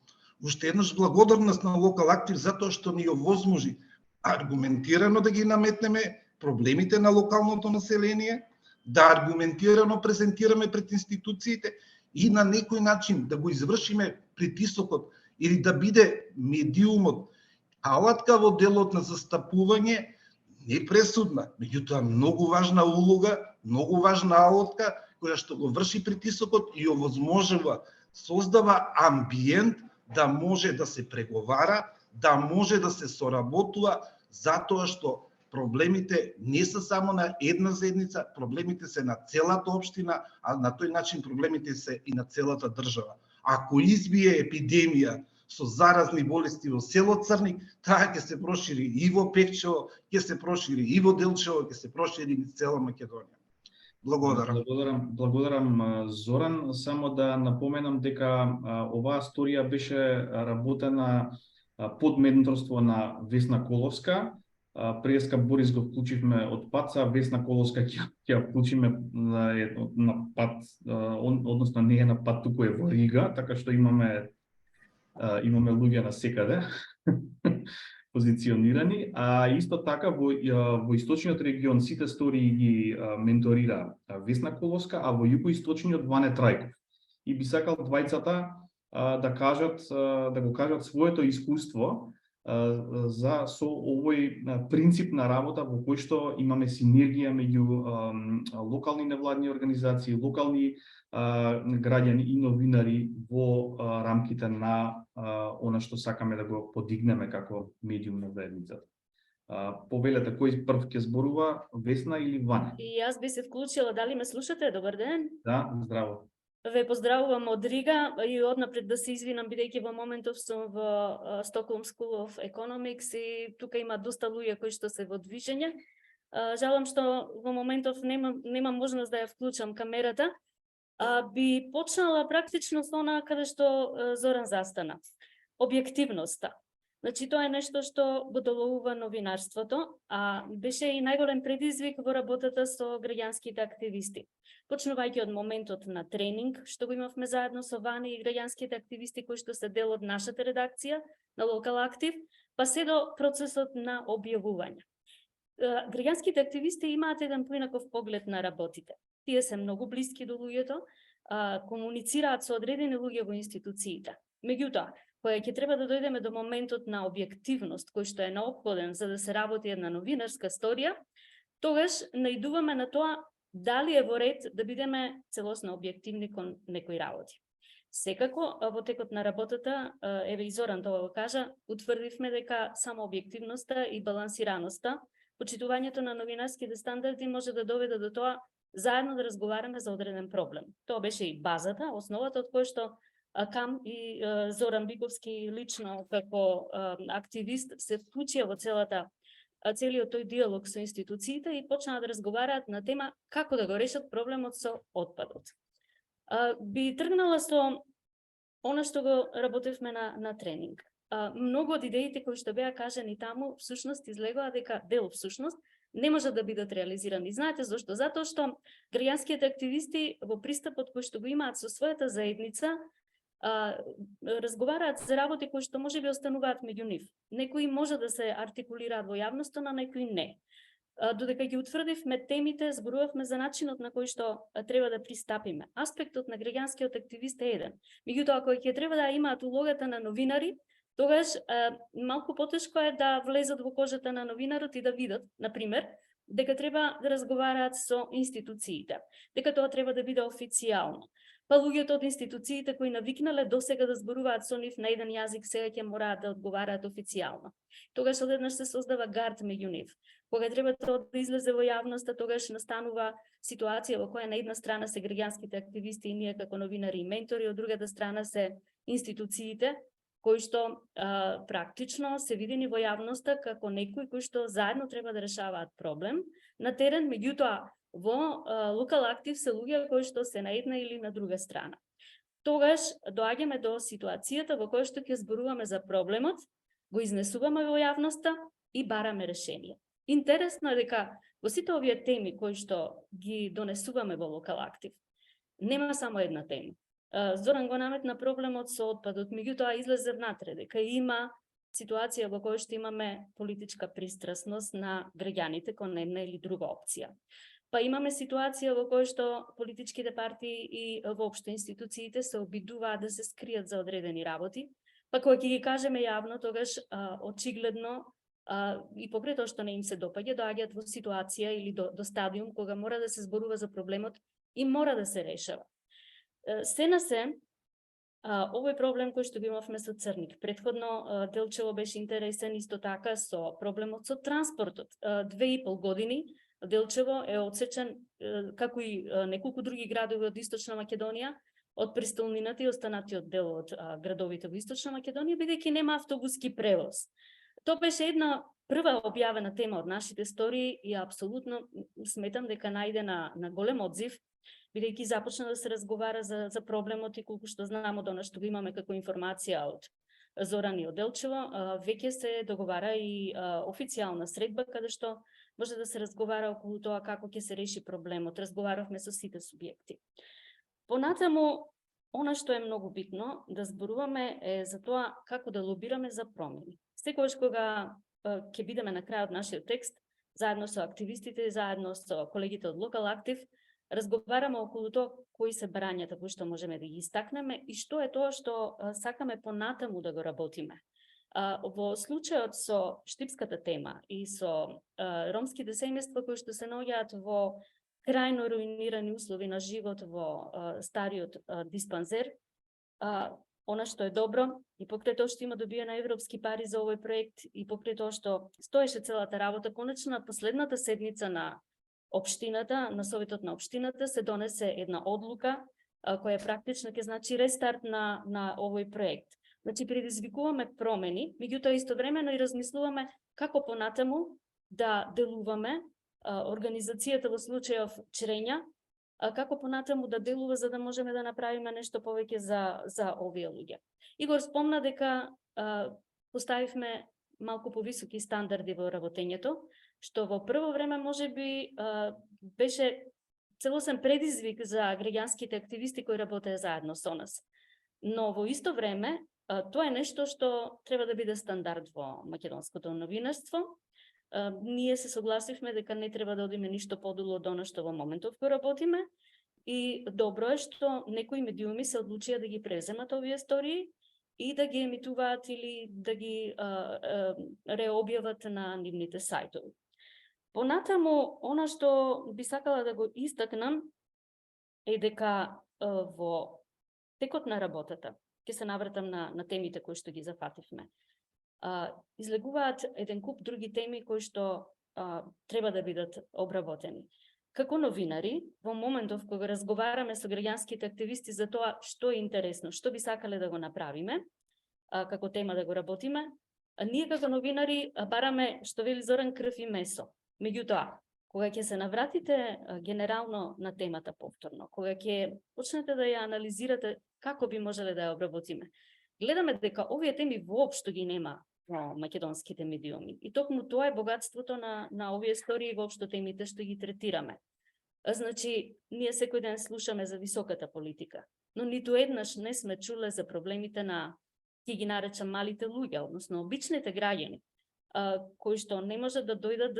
Уште еднаш благодарност на Локал Актив затоа што ни овозможи аргументирано да ги наметнеме проблемите на локалното население, да аргументирано презентираме пред институциите и на некој начин да го извршиме притисокот или да биде медиумот алатка во делот на застапување, не пресудна, меѓутоа многу важна улога, многу важна алатка која што го врши притисокот и овозможува, создава амбиент да може да се преговара, да може да се соработува, затоа што проблемите не се само на една заедница, проблемите се на целата општина, а на тој начин проблемите се и на целата држава. Ако избие епидемија со заразни болести во село Црник, таа ќе се прошири и во Пекчево, ќе се прошири и во Делчево, ќе се прошири и цела Македонија. Благодарам. Благодарам Зоран. Само да напоменам дека оваа сторија беше работена под менторство на Весна Коловска. Преска Борис го вклучивме од ПАЦа, Весна Коловска ќе вклучиме на пат, односно не е на пат, туку е во Рига, така што имаме луѓе на секаде позиционирани, а исто така во источниот регион сите стории ги менторира Весна Коловска, а во југоисточниот Ване Трајков. И би сакал двајцата да го кажат своето искуство со овој принцип на работа во кој што имаме синергија меѓу локални невладни организации, локални граѓани и новинари во рамките на она што сакаме да го подигнеме како медиум на заедницата. Повелете, кој прв ќе зборува, Весна или Ване? И јас би се вклучила, дали ме слушате? Добар ден. Да, здраво. Ве поздравувам од Рига и однапред да се извинам бидејќи во моментов сум во Stockholm School of Economics и тука има доста луѓе кои што се во движење. Жалам што во моментов немам можност да ја вклучам камерата. Би почнала практично со она каде што Зоран застана. Објективноста. Значи, тоа е нешто што го доловува новинарството, а беше и најголем предизвик во работата со граѓанските активисти. Почнувајќи од моментот на тренинг, што го имавме заедно со Вани и граѓанските активисти кои што се дел од нашата редакција на Local Active, па се до процесот на објавување. Граѓанските активисти имаат еден поинаков поглед на работите. Тие се многу блиски до луѓето, комуницираат со одредени луѓе во институциите. Меѓутоа, кога ќе треба да дојдеме до моментот на објективност, кој што е неопходен за да се работи една новинарска сторија, тогаш наидуваме на тоа дали е во ред да бидеме целосно објективни кон некои работи. Секако, во текот на работата, еве и Зоран тоа го кажа, утврдивме дека само објективноста и балансираноста, почитувањето на новинарските стандарди може да доведе до тоа заедно да разговараме за одреден проблем. Тоа беше и базата, основата од која што Кам и Зоран Биковски лично како активист се вклучија во целиот тој диалог со институциите и почнаа да разговараат на тема како да го решат проблемот со отпадот. Би тргнала со она што го работевме на тренинг. Многу од идеите кои што беа кажани таму, всушност излегоа дека не можат да бидат реализирани. Знаете зошто? Затоа што граѓанските активисти во пристапот кој што го имаат со својата заедница, разговараат за работи кои што можеби остануваат меѓу нив. Некои може да се артикулираат во јавноста, но некои не. Додека ги утврдивме темите, зборувавме за начинот на кој што треба да пристапиме. Аспектот на граѓанскиот активист е еден. Меѓутоа, кој ќе треба да имаат улогата на новинари, тогаш малку потешко е да влезат во кожата на новинарот и да видат, например, дека треба да разговараат со институциите, дека тоа треба да биде официјално. Па луѓето од институциите кои навикнале досега да зборуваат со нив на еден јазик, сега ќе мораат да одговараат официјално. Тогаш одеднаш се создава гард меѓу нив. Кога треба тоа да излезе во јавноста, тогаш настанува ситуација во која на една страна се граѓанските активисти и ние како новинари и ментори, од другата страна се институциите, кои што практично се видени во јавноста како некои кои што заедно треба да решаваат проблем на терен, меѓутоа во Local Active се луѓе кои што се на една или на друга страна. Тогаш доаѓаме до ситуацијата во која што ќе зборуваме за проблемот, го изнесуваме во јавноста и бараме решение. Интересно е дека во сите овие теми кои што ги донесуваме во Local Active, нема само една тема. Зоран го наметна проблемот со отпадот, меѓутоа излезе внатре дека има ситуација во која што имаме политичка пристрасност на граѓаните кон една или друга опција. Па имаме ситуација во која што политичките партии и воопшто институциите се обидуваат да се скријат за одредени работи, па кога ќе ги кажеме јавно, тогаш очигледно и покрај тоа што не им се допаѓа, доаѓаат во ситуација или до стадиум кога мора да се зборува за проблемот и мора да се решава. Се на се, овој проблем кој што го имавме со Црник. Предходно Делчево беше интересен исто така со проблемот со транспортот. 2,5 години Делчево е одсечен, како и неколку други градови од Источна Македонија, од престолнината и останатиот дел од градовите во Источна Македонија, бидејќи нема автобуски превоз. Тоа беше една прва објавена тема од нашите истории и апсолутно сметам дека најде на голем одзив, бидејќи започна да се разговара за проблемот и колку што знамо до што го имаме како информација од Зоран и од Делчево, веќе се договара и официјална средба каде што може да се разговара околу тоа како ќе се реши проблемот. Разговаравме со сите субјекти. Понатаму, она што е многу битно да зборуваме е за тоа како да лобираме за промени. Секогаш кога ќе бидеме на крајот нашиот текст, заедно со активистите, заедно со колегите од Local Active, разговараме околу тоа кои се барањата кои што можеме да ги истакнеме и што е тоа што сакаме понатаму да го работиме. Во случајот со штипската тема и со ромските семејства кои што се наоѓаат во крајно руинирани услови на живот во стариот диспанзер, она што е добро и покрај тоа што има добиена европски пари за овој проект и покрај тоа што стоеше целата работа, конечно на последната седница на општината, на советот на општината се донесе една одлука која практично ќе значи рестарт на овој проект. Значи предизвикуваме промени, меѓутоа истовремено и размислуваме како понатаму да делуваме организацијата во случајов Чрења, како понатаму да делува за да можеме да направиме нешто повеќе за овие луѓе. Игор спомна дека поставивме малку повисоки стандарди во работењето, што во прво време можеби беше целосен предизвик за граѓанските активисти кои работеа заедно со нас. Но во исто време, тоа е нешто што треба да биде стандард во македонското новинарство. Ние се согласивме дека не треба да одиме ништо подолу од она што во моментов го работиме и добро е што некои медиуми се одлучија да ги преземат овие истории и да ги емитуваат или да ги реобјават на нивните сајтови. Понатаму, она што би сакала да го истакнам е дека во текот на работата, ќе се навратам на темите кои што ги зафативме, излегуваат еден куп други теми кои што треба да бидат обработени. Како новинари, во моментов кога разговараме со граѓанските активисти за тоа што е интересно, што би сакале да го направиме, како тема да го работиме, ние како новинари бараме, што вели Зоран, крв и месо. Меѓутоа, кога ќе се навратите генерално на темата повторно, кога ќе почнете да ја анализирате како би можеле да ја обработиме, гледаме дека овие теми воопшто ги нема во македонските медиуми. И токму тоа е богатството на овие истории и воопшто темите што ги третираме. Значи, ние секој ден слушаме за високата политика, но ниту еднаш не сме чуле за проблемите на, ќе ги наречам, малите луѓе, односно обичните граѓани, кои што не можат да дојдат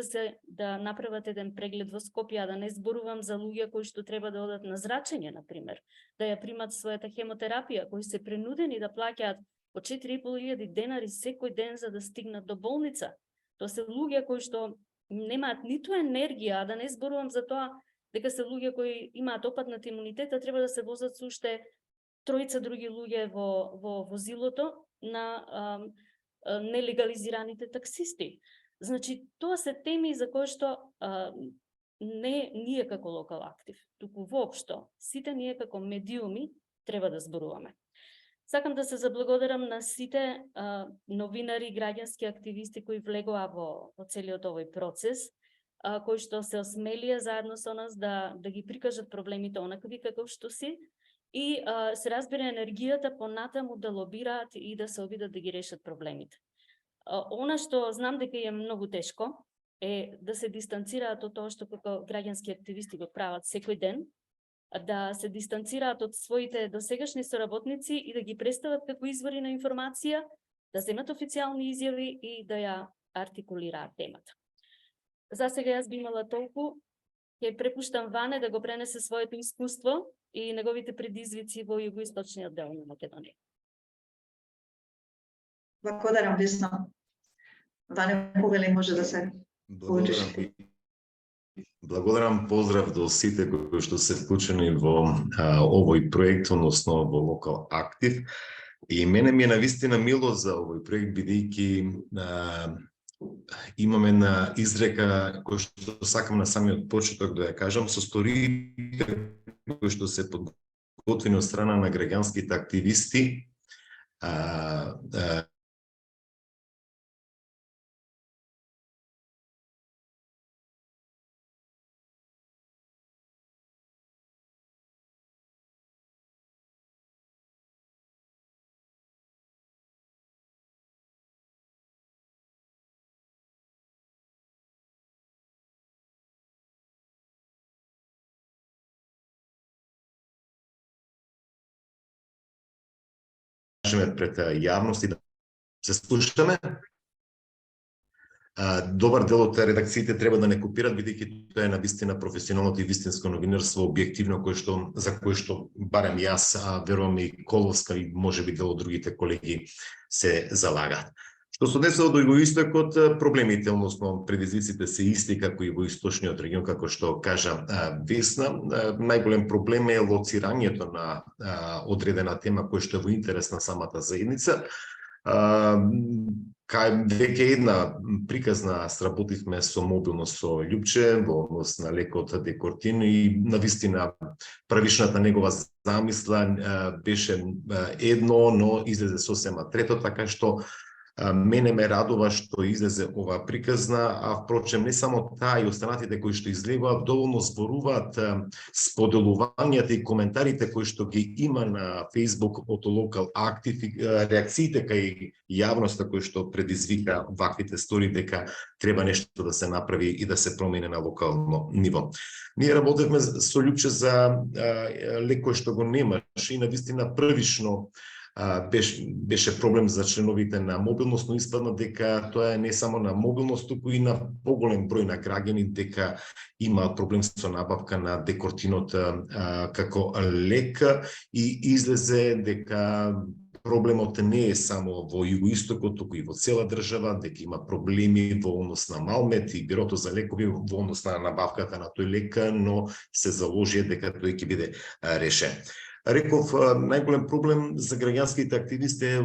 да направат еден преглед во Скопје, да не зборувам за луѓе кои што треба да одат на зрачење, например, да ја примат својата хемотерапија, кои се принудени да плаќаат по 4.500 денари секој ден за да стигнат до болница. Тоа се луѓе кои што немаат ниту енергија, да не зборувам за тоа дека се луѓе кои имаат опаднат имунитет, треба да се возат со уште 3 други луѓе во возилото на нелегализираните таксисти. Значи, тоа се теми за кои што не ние како локал актив, туку воопшто сите ние како медиуми треба да зборуваме. Сакам да се заблагодарам на сите новинари, граѓански активисти кои влегоа во целиот овој процес, кои што се осмелија заедно со нас да ги прикажат проблемите онакви каков што си и се разбира енергијата понатаму да лобираат и да се обидат да ги решат проблемите. Она што знам дека е многу тешко е да се дистанцираат од тоа што како граѓански активисти го прават секој ден, да се дистанцираат од своите досегашни соработници и да ги представат како извори на информација, да земат официјални изјави и да ја артикулираат темата. За сега јас би имала толку, ќе препуштам Ване да го пренесе своето искуство и неговите предизвици во југоисточниот дел на Македонија. Благодарам, Весна. Ване Повели може да се получиш. Благодарам, поздрав до сите кои што се вклучени во овој проект, односно во Локал Актив. И мене ми е навистина мило за овој проект, бидејќи имаме на изрека кој што сакам на самиот почеток да ја кажам, со историите кои што се подготвени од страна на граѓанските активисти, пред јавност и да се слушаме. Добар дел од редакциите треба да не копират, бидејќи тоа е навистина професионалното и вистинско новинарство, објективно, за кое што барем јас, верувам и Коловска и можеби дел од другите колеги се залагаат. Што се однесува до југоистокот, проблемите, односно предизвиците се исти како и во источниот регион, како што кажа Весна. Најголем проблем е лоцирањето на одредена тема која што е во интерес на самата заедница. Веќе една приказна сработивме со мобилно со Љупче во однос на лекот Декортин и навистина правишната негова замисла беше едно, но излезе сосема трето, така што Мене ме радува што излезе ова приказна, а впрочем не само таа и останатите кои што излегуваат доволно зборуваат споделувањата и коментарите кои што ги има на Facebook од Local Active, реакциите кај јавноста кои што предизвика ваквите стори дека треба нешто да се направи и да се промени на локално ниво. Ние работевме со Љупче за лек кој што го немаше и навистина првично беше проблем за членовите на мобилност, но испадна дека тоа е не само на мобилност, туку и на поголем број на граѓани дека има проблем со набавка на декортинот како лек и излезе дека проблемот не е само во југоистокот, туку и во цела држава, дека има проблеми во однос на Малмет и бирото за лекови во однос на набавката на тој лек, но се заложи дека тој ќе биде решен. Реков, најголем проблем за граѓанските активисти е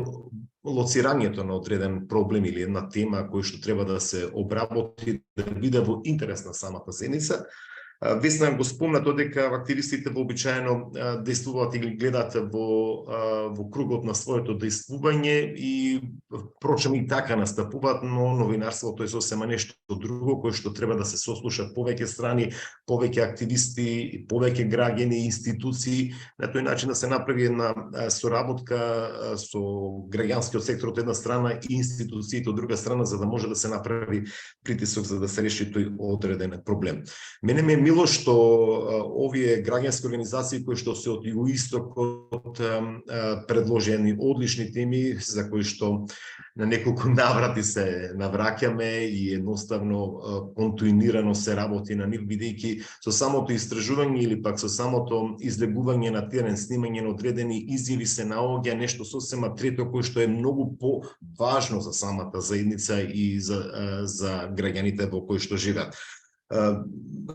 лоцирањето на одреден проблем или една тема која што треба да се обработи, да биде во интерес на самата заедница. Весна го спомна тоа дека активистите вообичаено действуваат или гледаат во кругот на своето действување и впрочем и така настапуваат, но новинарството е сосема нешто друго кое што треба да се сослуша повеќе страни, повеќе активисти, повеќе граѓани, институции, на тој начин да се направи една соработка со граѓанскиот сектор од една страна и институциите од друга страна, за да може да се направи притисок за да се реши тој одреден проблем. Мене ме мило што овие граѓански организации кои што се од југоистокот предложени одлични теми за кои што на неколку наврати се навраќаме и едноставно континуирано се работи на нив, бидејќи со самото истражување или пак со самото излегување на терен, снимање на одредени изјави се наоѓа нешто сосема трето кое што е многу поважно за самата заедница и за граѓаните во кои што живеат.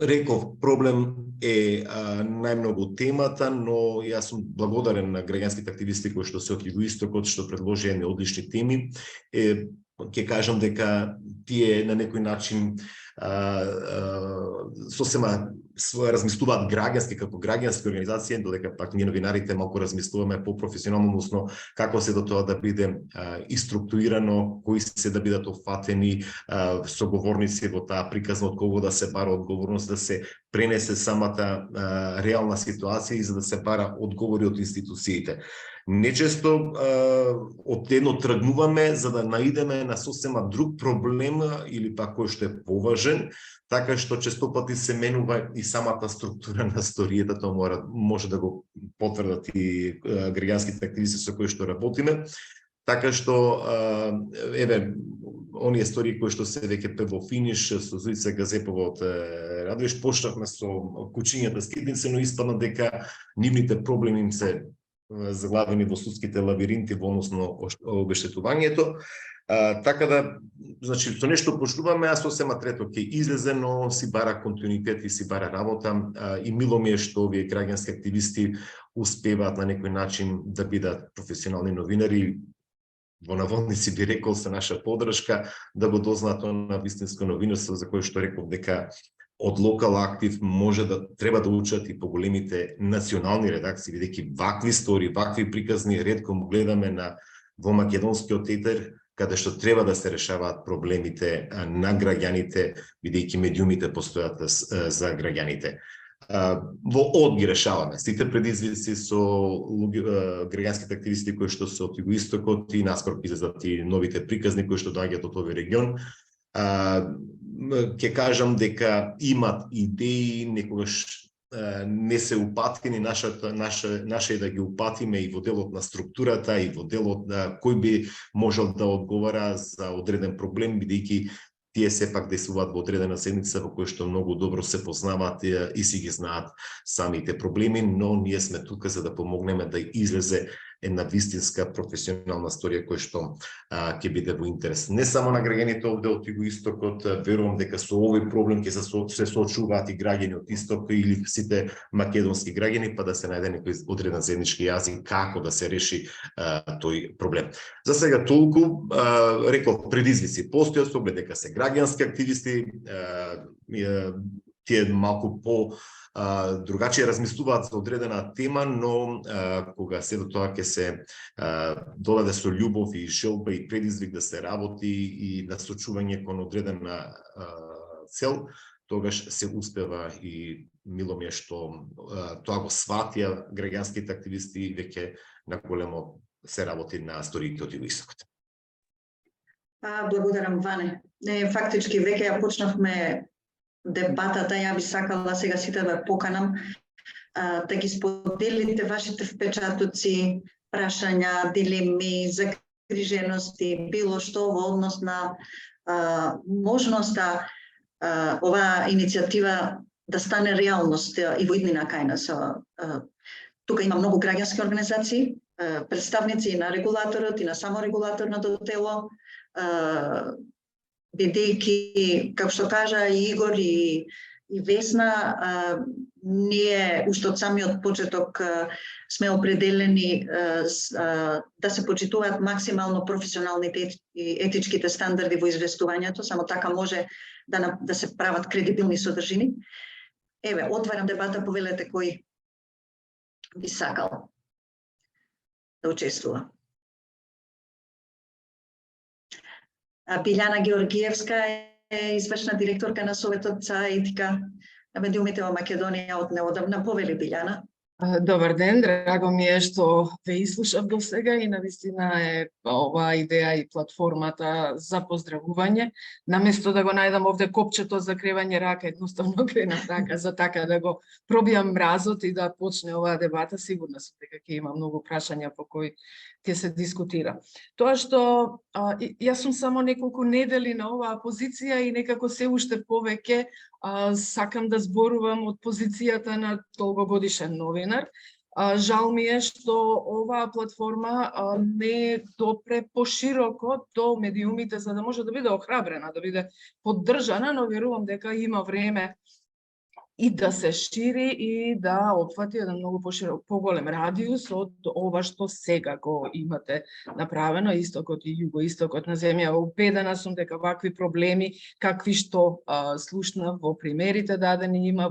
Реков, проблем е најмногу темата, но јас сум благодарен на граѓанските активисти кои што се од југоистокот што предложија одлични теми. Ќе кажам дека тие на некој начин сосема своја размислуваат граѓански како граѓански организации, додека пак ние новинарите малку размислуваме по-професионално, односно како се до тоа да биде и структурирано, кои се да бидат офатени соговорници во таа приказна, од кого да се бара одговорност, да се пренесе самата реална ситуација и за да се бара одговори од институциите. Нечесто од едно тргнуваме за да наидеме на сосема друг проблем или пак кој што е поважен, така што честопати се менува и самата структура на сторијата, тоа може да го потврдат и граѓанските активисти со кои што работиме. Така што, еве, оние истории кои што се веќе во финиш, со Зуица Газепова од Радовиш, почнавме со кучињата скитници, но испадна дека нивните проблеми им се заглавени во судските лабиринти во однос на обештетувањето. Така да, значи, со нешто почнуваме, а сосема трето ќе излезе, но си бара континуитет и си бара работа. И мило ми е што овие граѓански активисти успеваат на некој начин да бидат професионални новинари, во наводници би рекол со наша подршка, да го дознаат на вистинско новинарство, за кое што реков дека од Local Active може да треба да учат и поголемите национални редакции, бидејќи вакви истории, вакви приказни ретко гледаме во македонскиот етер, каде што треба да се решаваат проблемите на граѓаните, бидејќи медиумите постојат за граѓаните. Во ОД ги решаваме сите предизвици со граѓанските активисти кои што се од југоистокот и наскоро излезат и новите приказни кои што доаѓаат од овој регион. Ќе кажам дека имат идеи, некогаш не се упатени, наша е да ги упатиме и во делот на структурата и во делот на кој би можел да одговара за одреден проблем, бидејќи тие сепак действуваат во одредена седница во која што многу добро се познаваат и си ги знаат самите проблеми, но ние сме тука за да помогнеме да излезе една вистинска професионална сторија која што ќе биде во интерес не само на граѓаните овде од југоистокот. Верувам дека со овој проблем ќе се соочуваат и граѓани од исток или сите македонски граѓани, па да се најде некој одреден заеднички јазик како да се реши тој проблем. За сега толку. Реков, предизвици постојат, со оглед дека се граѓански активисти, тие малку по другачие размислуваат за одредена тема, но кога сето тоа ќе се додаде со љубов и желба и предизвик да се работи и насочување кон одредена цел, тогаш се успева и мило ми е што тоа го сватија граѓанските активисти и веќе на големо се работи на сториите од Југоистокот. Благодарам, Ване. Фактички веќе ја почнавме дебатата, ја би сакала сега сите да поканам да ги споделите вашите впечатоци, прашања, дилеми, загрижености, било што во однос на можноста оваа иницијатива да стане реалност и во иднина кај нас. Тука има многу граѓански организации, представници на регулаторот и на саморегулаторното тело, бидејќи, како што кажа и Игор и Весна, ние уште од самиот почеток сме определени да се почитуваат максимално професионалните и етичките стандарди во известувањето, само така може да се прават кредибилни содржини. Еве, отварам дебата, повелете кој би сакал да учествува. Билјана Георгиевска е извршна директорка на Советот за етика на медиумите во Македонија од неодамна. Повели, Билјана. Добар ден, драго ми е што ве изслушав до сега и навистина е оваа идеја и платформата за поздравување. Наместо да го најдам овде копчето за кревање рака, едноставно крена така, за така да го пробијам мразот и да почне оваа дебата, сигурна сум дека ќе има многу прашања по кои ќе се дискутира. Тоа што јас сум само неколку недели на оваа позиција и некако се уште повеќе сакам да зборувам од позицијата на долгогодишен новинар. Жал ми е што оваа платформа не допре пошироко до медиумите за да може да биде охрабрена, да биде поддржана, но верувам дека има време и да се шири и да опфати еден многу поширок, поголем радиус од ова што сега го имате направено, истокот и југоистокот на земја. Убедена сум дека вакви проблеми, какви што слушнав во примерите дадени, има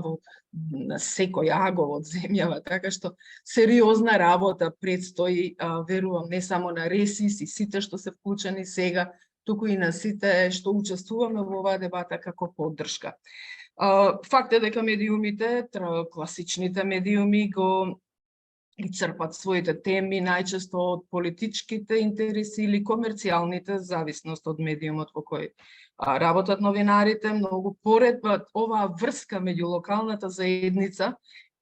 на секој агол од земјава, така што сериозна работа предстои, верувам, не само на РЕСИС и сите што се вклучени сега, туку и на сите што учествуваме во оваа дебата како поддршка. Факт е дека медиумите, класичните медиуми го црпат своите теми најчесто од политичките интереси или комерцијалните, зависност од медиумот во кој работат новинарите. Многу поред оваа врска меѓу локалната заедница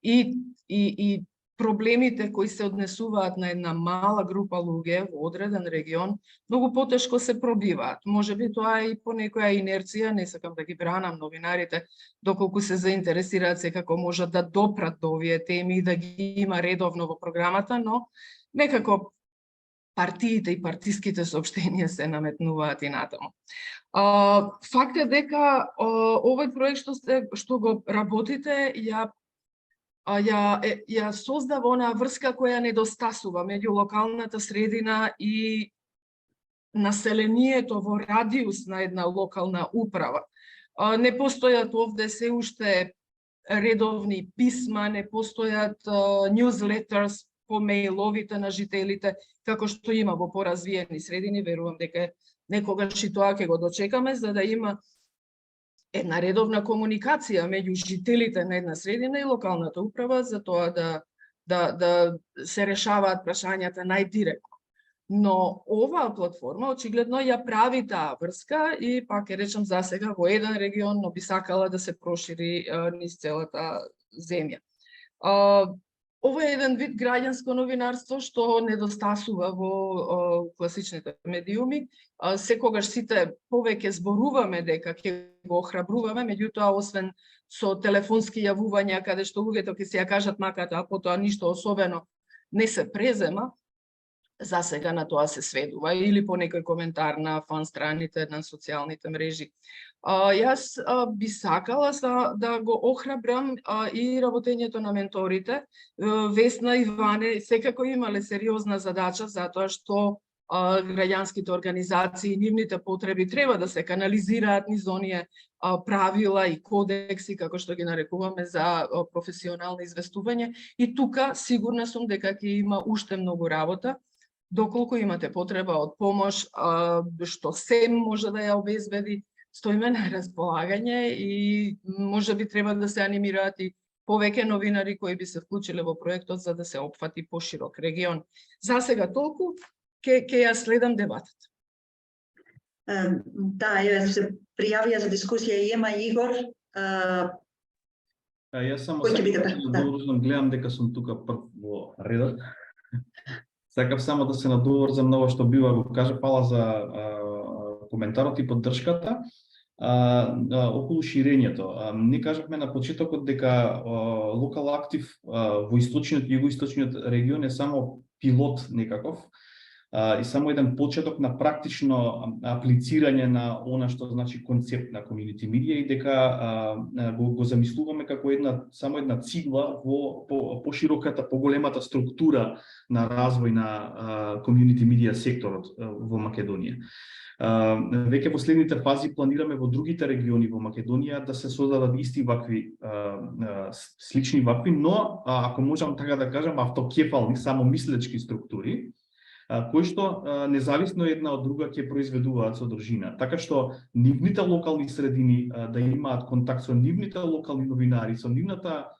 и проблемите кои се однесуваат на една мала група луѓе во одреден регион, многу потешко се пробиваат. Можеби тоа е и по некоја инерција, не сакам да ги бранам новинарите, доколку се заинтересираат секако можат да допрат до овие теми и да ги има редовно во програмата, но некако партиите и партиските соопштенија се наметнуваат и натаму. Факт е дека овој проект што го работите ја создава онаа врска која недостасува меѓу локалната средина и населението во радиус на една локална управа. Не постојат овде се уште редовни писма, не постојат newsletters по мејловите на жителите, како што има во поразвиени средини. Верувам дека некогаш и тоа ќе го дочекаме, за да има една редовна комуникација меѓу жителите на една средина и локалната управа за тоа да се решаваат прашањата најдиректно. Но оваа платформа очигледно ја прави таа врска и пак ќе речам за сега во еден регион, но би сакала да се прошири низ целата земја. Ова е еден вид граѓанско новинарство што недостасува во класичните медиуми. Секогаш сите повеќе зборуваме дека ќе го охрабруваме, меѓутоа освен со телефонски јавувања каде што луѓето ќе се ја кажат маката, а потоа ништо особено не се презема, за сега на тоа се сведува или по некој коментар на фан страните на социјалните мрежи. Јас би сакала да го охрабрам и работењето на менторите. Весна и Ване секако имале сериозна задача затоа што граѓанските организации, нивните потреби треба да се канализираат низ оние правила и кодекси, како што ги нарекуваме, за професионално известување. И тука сигурна сум дека ќе има уште многу работа, доколку имате потреба од помош, што СЕМ може да ја обезбеди, стоиме на располагање и може би треба да се анимираат и повеќе новинари кои би се вклучиле во проектот за да се опфати поширок регион. За сега толку, ќе ја следам дебатата. Да, јас се пријавија за дискусија и Ема Игор. Јас само Кој ќе биде прв? надоврзам, гледам дека сум тука прв во редот. Сакав само да се надоврзам на ова што бива го кажа Пала за коментарот и поддршката. Околу ширењето. Ние кажавме на почетокот дека Local Active во источниот и југоисточниот регион е само пилот некаков и само еден почеток на практично аплицирање на она што значи концепт на community media и дека го замислуваме како само една цигла во пошироката, поголемата структура на развој на community media секторот во Македонија. Веќе во следните фази планираме во другите региони во Македонија да се создадат исти вакви, слични вакви, но ако можам така да кажам, автокефални, самомислечки структури, кои што независно една од друга ќе произведуваат содржина. Така што нивните локални средини да имаат контакт со нивните локални новинари, со нивната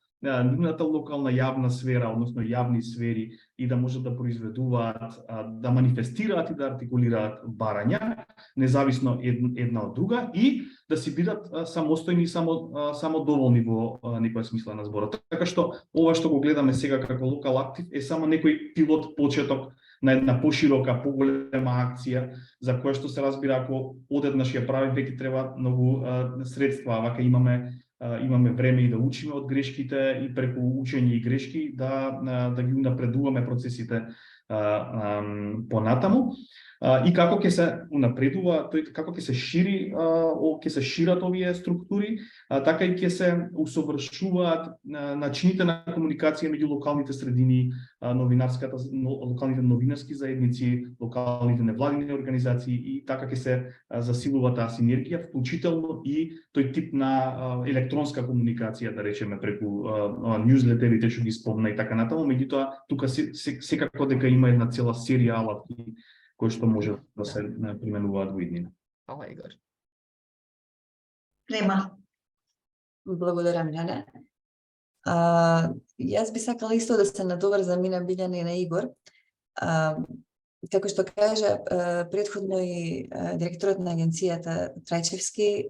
локална јавна сфера, односно јавни сфери и да можат да произведуваат, да манифестираат и да артикулираат барања, независно една од друга и да си бидат самостојни и самодоволни во некоја смисла на зборот. Така што ова што го гледаме сега како Local Active е само некој пилот почеток на една поширока, поголема акција, за која што се разбира ако одеднаш ја правим, веќе треба многу средства, вака имаме време и да учиме од грешките и преку учење и грешки да ги унапредуваме процесите понатаму. И како ќе се унапредува, како ќе се шири, ќе се шират овие структури, така и ќе се усовршуваат начините на комуникација меѓу локалните средини, локалните новинарски заедници, локалните невладини организации и така ќе се засилува таа синергија, вклучително и тој тип на електронска комуникација, да речеме, преку ньюзлетерите што ги спомна и така натаму, меѓутоа тука секако дека има една цела серија алатки кои што може да се применуваат во иднина. Фала, Игор. Нема. Благодарам, Јане. Јас би сакала исто да се надоврзам и на Билјана и на Игор. Како што кажа претходно и директорот на агенцијата Трајчевски,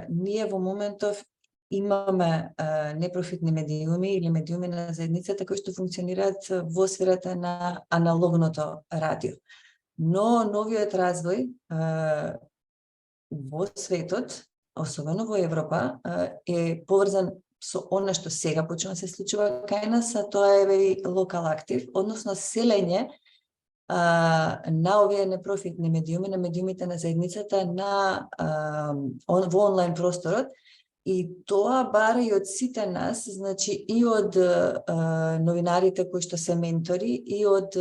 ние во моментов имаме непрофитни медиуми или медиуми на заедницата кои што функционираат во сферата на аналогното радио. Но новиот развој во светот, особено во Европа, е поврзан со она што сега почнува да се случува кај нас, а тоа е и Local Active, односно селење на овие непрофитни медиуми, на медиумите на заедницата во онлайн просторот. И тоа бара и од сите нас, значи и од новинарите кои што се ментори, и од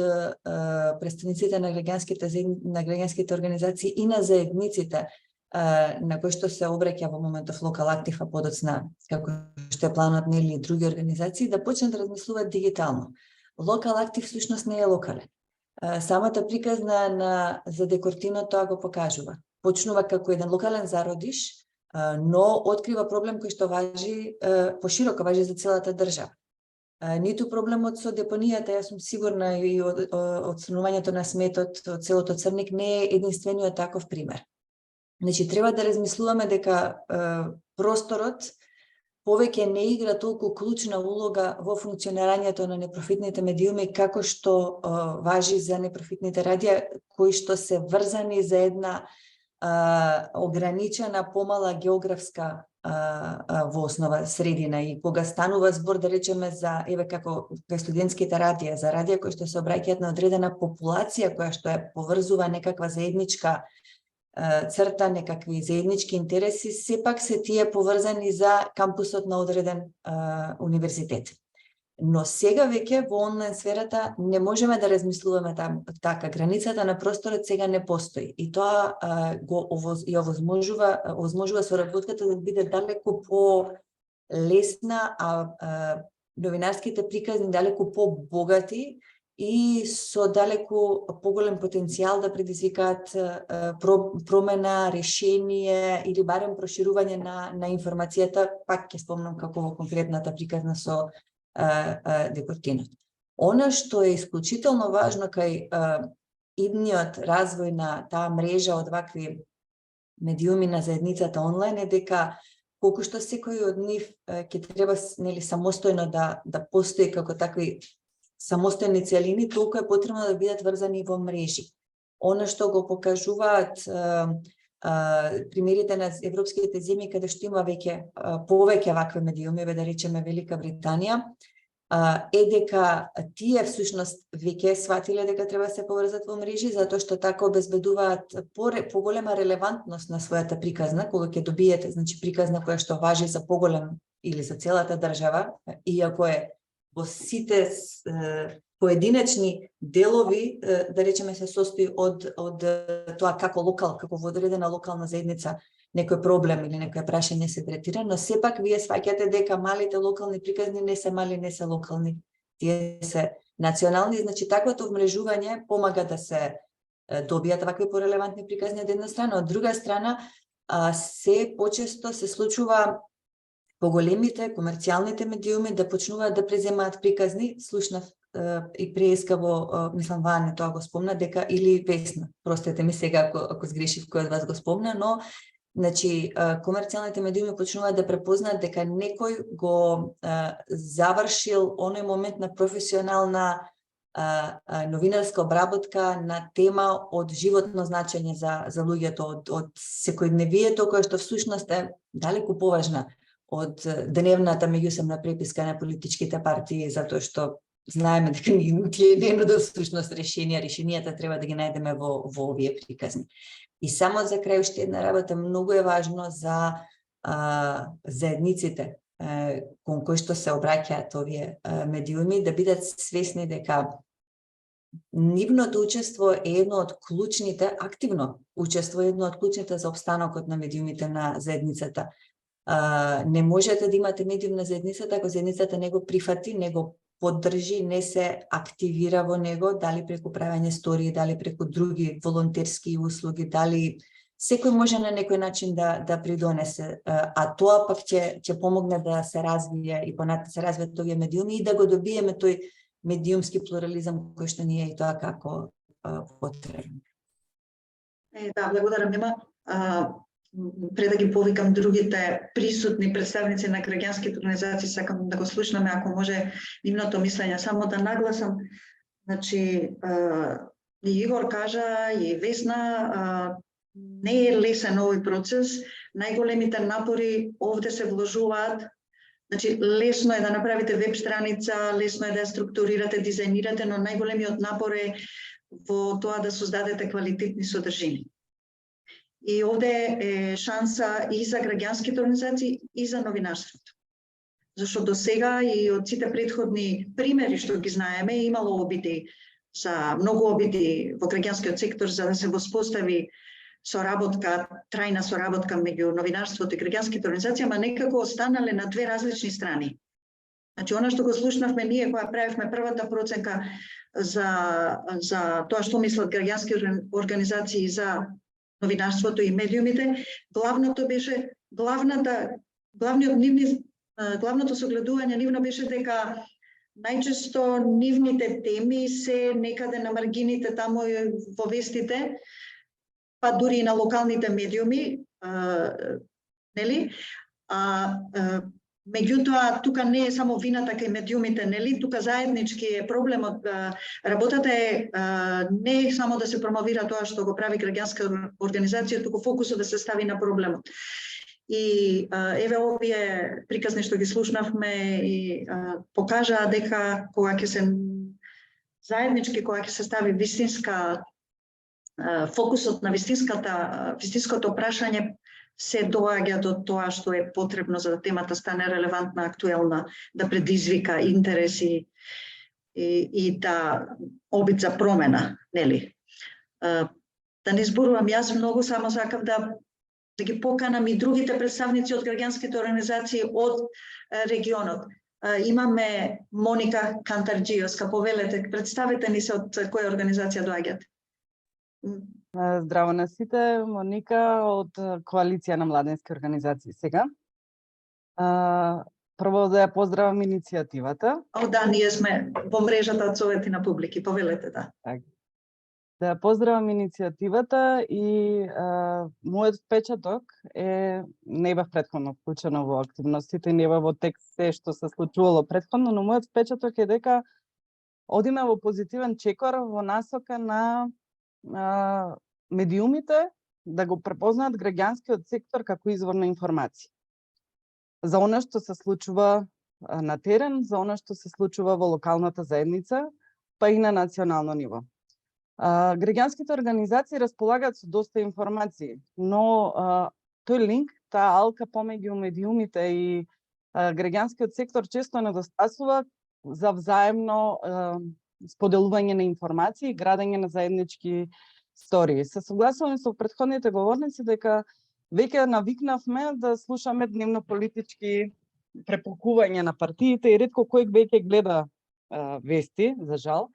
представниците на граѓанските организации и на заедниците на кои што се обраќа во моментов Local Active, а подоцна како што е планот нели и други организации, да почнат да размислуваат дигитално. Local Active всушност не е локален. Самата приказна за Декортино тоа го покажува. Почнува како еден локален зародиш, но открива проблем кој што важи пошироко, важи за целата држава. Ниту проблемот со депонијата, јас сум сигурна и одстранувањето на сметот од селото Црник не е единствениот таков пример. Значи, треба да размислуваме дека просторот повеќе не игра толку клучна улога во функционирањето на непрофитните медиуми како што важи за непрофитните радија кои што се врзани за една ограничена, помала географска во основа средина и кога станува збор да речеме за како кај студентските радија, за радија кои што се обраќаат на одредена популација која што е поврзува некаква заедничка црта, некакви заеднички интереси, сепак се тие поврзани за кампусот на одреден универзитет. Но сега веќе во онлайн сферата не можеме да размислуваме така. Границата на просторот сега не постои. И тоа овозможува соработката да биде далеку по-лесна, а новинарските приказни далеку по-богати и со далеку поголем потенцијал да предизвикаат промена, решение или барем проширување на информацијата, пак ќе спомнам како во конкретната приказна со Депортинот. Она што е исклучително важно кај идниот развој на таа мрежа од вакви медиуми на заедницата онлайн е дека колку што секој од нив ќе треба самостојно да постои како такви самостојни целини, толку е потребно да бидат врзани во мрежи. Она што го покажуваат примерите на европските земји каде што има веќе повеќе вакви медиуми, да речеме Велика Британија, е дека тие всушност веќе сватиле дека треба да се поврзат во мрежи, затоа што така обезбедуваат поголема релевантност на својата приказна, кога ќе добиете, значи, приказна која што важи за поголем или за целата држава, иако е во сите поединечни делови, да речеме, се состои од тоа како во одредена локална заедница некој проблем или некој прашање се третира, но сепак вие сваќате дека малите локални приказни не се мали, не се локални, тие се национални, значи таквото вмрежување помага да се добијат вакви порелевантни приказни од една страна, од друга страна се почесто се случува поголемите комерцијалните медиуми да почнуваат да преземаат приказни. Слушнав и преска мислам Ване тоа го спомна, дека или Весна, простете ми сега ако сгрешив кој од вас го спомна, но значи комерцијалните медиуми почнуваат да препознаат дека некој го завршил оној момент на професионална новинарска обработка на тема од животно значење за луѓето, од секојдневието, која што всушност е далеку поважна од дневната меѓусебна преписка на политичките партии, затоа што знаеме дека тие не нудат всушност решенијата треба да ги најдеме во овие приказни. И само за крај уште една работа, многу е важно за заедниците кон кои што се обраќаат овие медиуми да бидат свесни дека нивното учество е едно од клучните, активно учество е едно од клучните за обстанокот на медиумите на заедницата. Не можете да имате медиум на заедницата ако заедницата не го прифати, не го поддржи, не се активира во него, дали преку правење стории, дали преку други волонтерски услуги, дали секој може на некој начин да придонесе, а тоа пак ќе помогне да се развие и понатаму се развијат овие медиуми и да го добиеме тој медиумски плурализам кој што ни е и тоа како потребно. Да, благодарам Нема. Пред да ги повикам другите присутни представници на граѓанските организации, сакам да го слушнаме, ако може, нивното мислење. Само да нагласам, значи, и Игор кажа, и Весна, не е лесен овој процес. Најголемите напори овде се вложуваат. Значи, лесно е да направите веб страница, лесно е да ја структурирате, дизајнирате, но најголемиот напор е во тоа да создадете квалитетни содржини. И овде е шанса и за граѓанските организации, и за новинарството. Зашто до сега и од сите претходни примери што ги знаеме, имало обиди многу обиди во граѓанскиот сектор за да се воспостави трајна соработка меѓу новинарството и граѓанските организации, ама некако останале на две различни страни. Значи, она што го слушнавме ние кога правевме првата проценка за тоа што мислат граѓански организации за новинарството и медиумите, главното согледување нивно беше дека најчесто нивните теми се некаде на маргините тамо во вестите, па дури и на локалните медиуми, нели? Меѓутоа, тука не е само вината кај медиумите, нели? Тука заеднички е проблемот. Работата е не само да се промовира тоа што го прави граѓанска организација, туку фокусот да се стави на проблемот. И еве овие приказни што ги слушнавме и покажаа дека кога ќе се заеднички, кога ќе се стави вистинска фокусот на вистинското прашање, се доаѓа до тоа што е потребно за да темата стане релевантна, актуелна, да предизвика интереси и да обид за промена, нели? Да не зборувам, јас многу само сакав да ги поканам и другите представници од граѓанските организации од регионот. Имаме Моника Кантарџиевска, повелете, представете ни се од која организација доаѓате. Здраво на сите, Моника од Коалиција на младенски организации сега. Прво да ја поздравам иницијативата. Да, ние сме во мрежата од Совети на публики, повелете, да. Да ја поздравам иницијативата и мојот впечаток е, не бев претходно вклучена во активностите, не бев во текст се што се случувало претходно, но мојот впечаток е дека одиме во позитивен чекор во насока на медиумите да го препознаат граѓанскиот сектор како извор на информации. За она што се случува на терен, за она што се случува во локалната заедница, па и на национално ниво. Граѓанските организации располагаат со доста информации, но тој линк, таа алка помеѓу медиумите и граѓанскиот сектор често недостасува за взаемно споделување на информации и градење на заеднички истории. Се согласувам со претходните говорници дека веќе навикнавме да слушаме дневно политички препукување на партиите и ретко кој веќе гледа вести, за жал.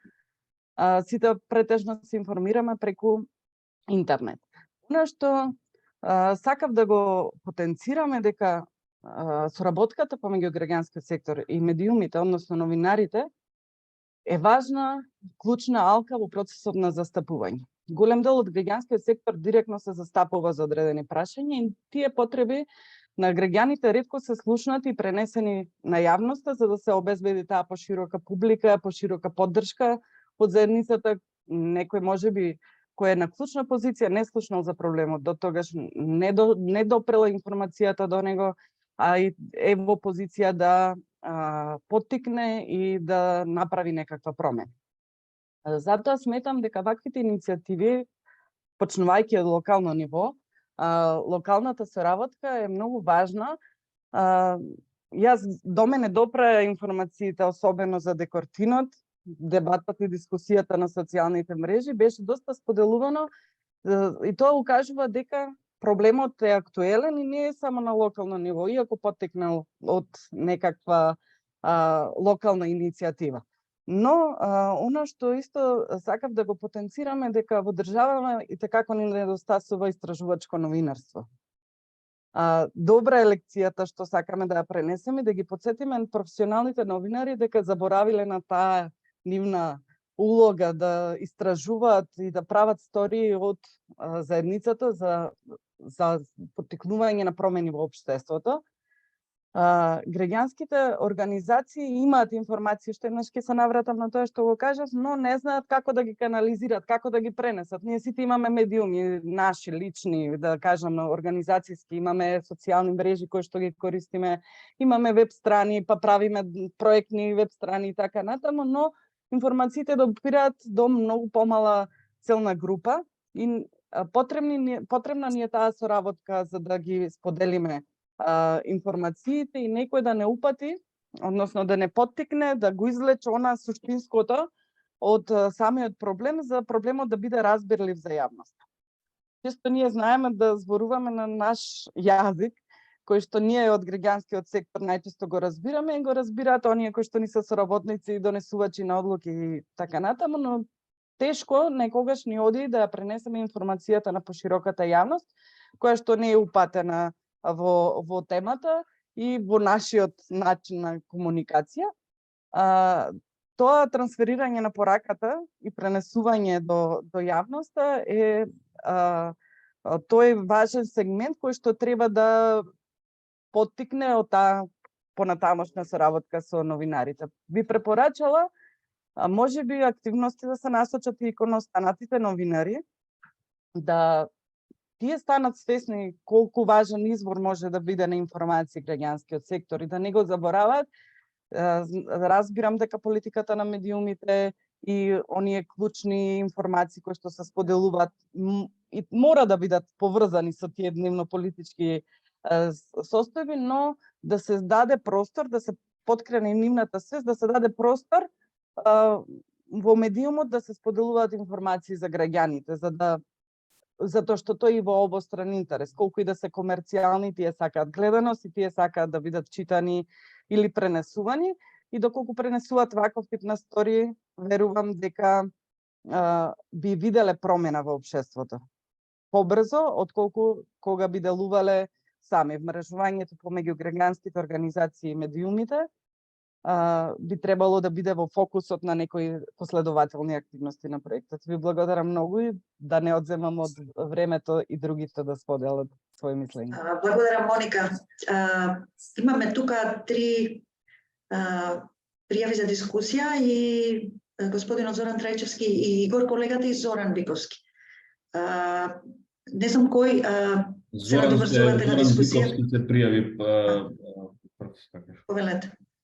Сите претежно се информираме преку интернет. Оно што сакав да го потенцираме дека соработката помеѓу граѓанскиот сектор и медиумите, односно новинарите, е важна, клучна алка во процесот на застапување. Голем дел од граѓанскиот сектор директно се застапува за одредени прашања и тие потреби на граѓаните ретко се слушнати и пренесени на јавноста за да се обезбеди таа поширока публика, поширока поддршка од заедницата. Некој можеби кој е на клучна позиција не слушнал за проблемот, до тогаш не допрела информацијата до него, а и е во позиција да поттикне и да направи некаква промена. Затоа сметам дека ваквите иницијативи, почнувајќи од локално ниво, локалната соработка е многу важна. Јас до мене допра информациите, особено за Декортинот, дебатата и дискусијата на социјалните мрежи беше доста споделувано и тоа укажува дека проблемот е актуелен и не е само на локално ниво, иако поттекнал од некаква локална иницијатива. Но она што исто сакав да го потенцираме дека во државава и така ни недостасува истражувачко новинарство. Добра е лекцијата што сакаме да ја пренесеме, да ги потсетиме професионалните новинари дека заборавиле на таа нивна улога да истражуваат и да прават стории од заедницата за поттикнување на промени во општеството. Граѓанските организации имаат информации, што еднаш ќе се навратам на тоа што го кажав, но не знаат како да ги канализираат, како да ги пренесат. Ние сите имаме медиуми, наши, лични, да кажам, организацијски, имаме социјални мрежи кои што ги користиме, имаме веб страни, па правиме проектни веб страни и така натаму, но информациите допираат до многу помала целна група и потребна ни е таа соработка за да ги споделиме информациите и некој да не упати, односно да не поттикне, да го извлече она суштинското од самиот проблем, за проблемот да биде разбирлив за јавноста. Често ние знаеме да зборуваме на наш јазик, кој што ние од граѓанскиот сектор најчесто го разбираме и го разбираат оние кои што ни се соработници и донесувачи на одлуки и така натаму, но тешко некогаш ни оди да ја пренесеме информацијата на пошироката јавност, која што не е упатена во темата и во нашиот начин на комуникација. Тоа трансферирање на пораката и пренесување до јавноста е тој важен сегмент кој што треба да поттикне од таа понатамошна соработка со новинарите. Би препорачала можеби активности да се насочат и кон останатите новинари, да тие станат свесни колку важен извор може да биде на информации граѓанскиот сектор и да не го забораваат. Разбирам дека политиката на медиумите и оние клучни информации кои што се споделуваат и мора да бидат поврзани со тие дневно-политички состојби, но да се даде простор, да се поткрене нивната свест, да се даде простор во медиумот да се споделуваат информации за граѓаните, затоа што тој и во обостран интерес. Колку и да се комерцијални, тие сакаат гледаност и тие сакаат да бидат читани или пренесувани. И доколку пренесуваат ваков тип на стори, верувам дека би виделе промена во општеството. Побрзо, отколку кога би делувале сами. Вмрежувањето помеѓу граѓанските организации и медиумите би требало да биде во фокусот на некои последователни активности на проектот. Ви благодарам многу и да не одземам од времето и другите да споделат своји мислења. Благодарам, Моника. Имаме тука 3 пријави за дискусија и господинот Зоран Трајчевски и Игор, колегата, и Зоран Биковски. Не знам кој се надоврзувате на дискусија. Зоран Биковски се пријави.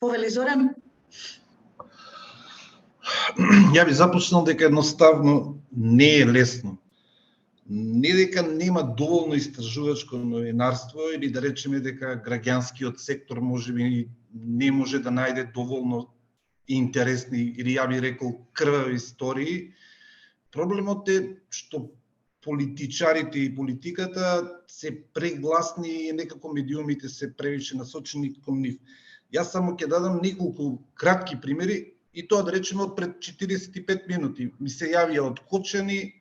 Повели Зоран. Ја би започнал дека едноставно не е лесно. Не дека нема доволно истражувачко новинарство или да речеме дека граѓанскиот сектор можеби не може да најде доволно интересни или ја би рекол крвави истории. Проблемот е што политичарите и политиката се прегласни и некако медиумите се превише насочени кон нив. Јас само ќе дадам неколку кратки примери и тоа да речеме од пред 45 минути. Ми се јавија од Кочани,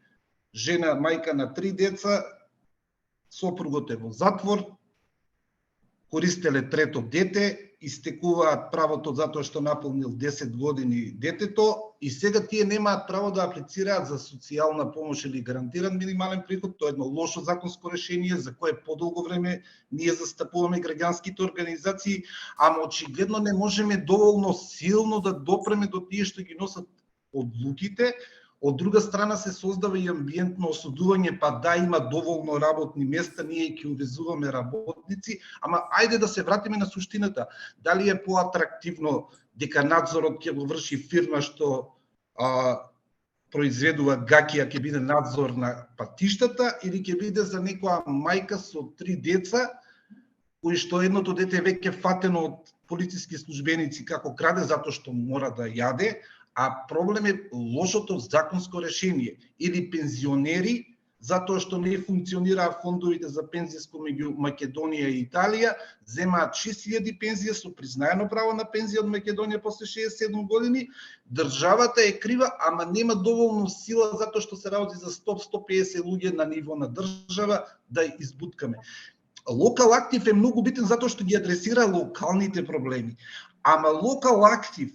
жена, мајка на 3 деца, сопругот е во затвор, користеле трето дете, истекуваат правото затоа што наполнил 10 години детето и сега тие немаат право да аплицираат за социјална помош или гарантиран минимален приход. Тоа е едно лошо законско решение за кое подолго време ние застапуваме граѓанските организации, ама очигледно не можеме доволно силно да допреме до тие што ги носат одлуките. Од друга страна се создава и амбиент на осудување, па да, има доволно работни места, ние ќе увезуваме работници, ама ајде да се вратиме на суштината. Дали е поатрактивно дека надзорот ќе го врши фирма што произведува гаќи, а ќе биде надзор на патиштата, или ќе биде за некоја мајка со 3 деца, кои што едното дете веќе фатено од полициски службеници како краде затоа што мора да јаде, а проблем е лошото законско решение. Или пензионери, затоа што не функционираа фондовите за пензиско меѓу Македонија и Италија, земаат 6000 пензија со признаено право на пензија од Македонија после 67 години. Државата е крива, ама нема доволно сила затоа што се работи за 100-150 луѓе на ниво на држава да избуткаме. Локал актив е многу битен затоа што ги адресира локалните проблеми. Ама локал актив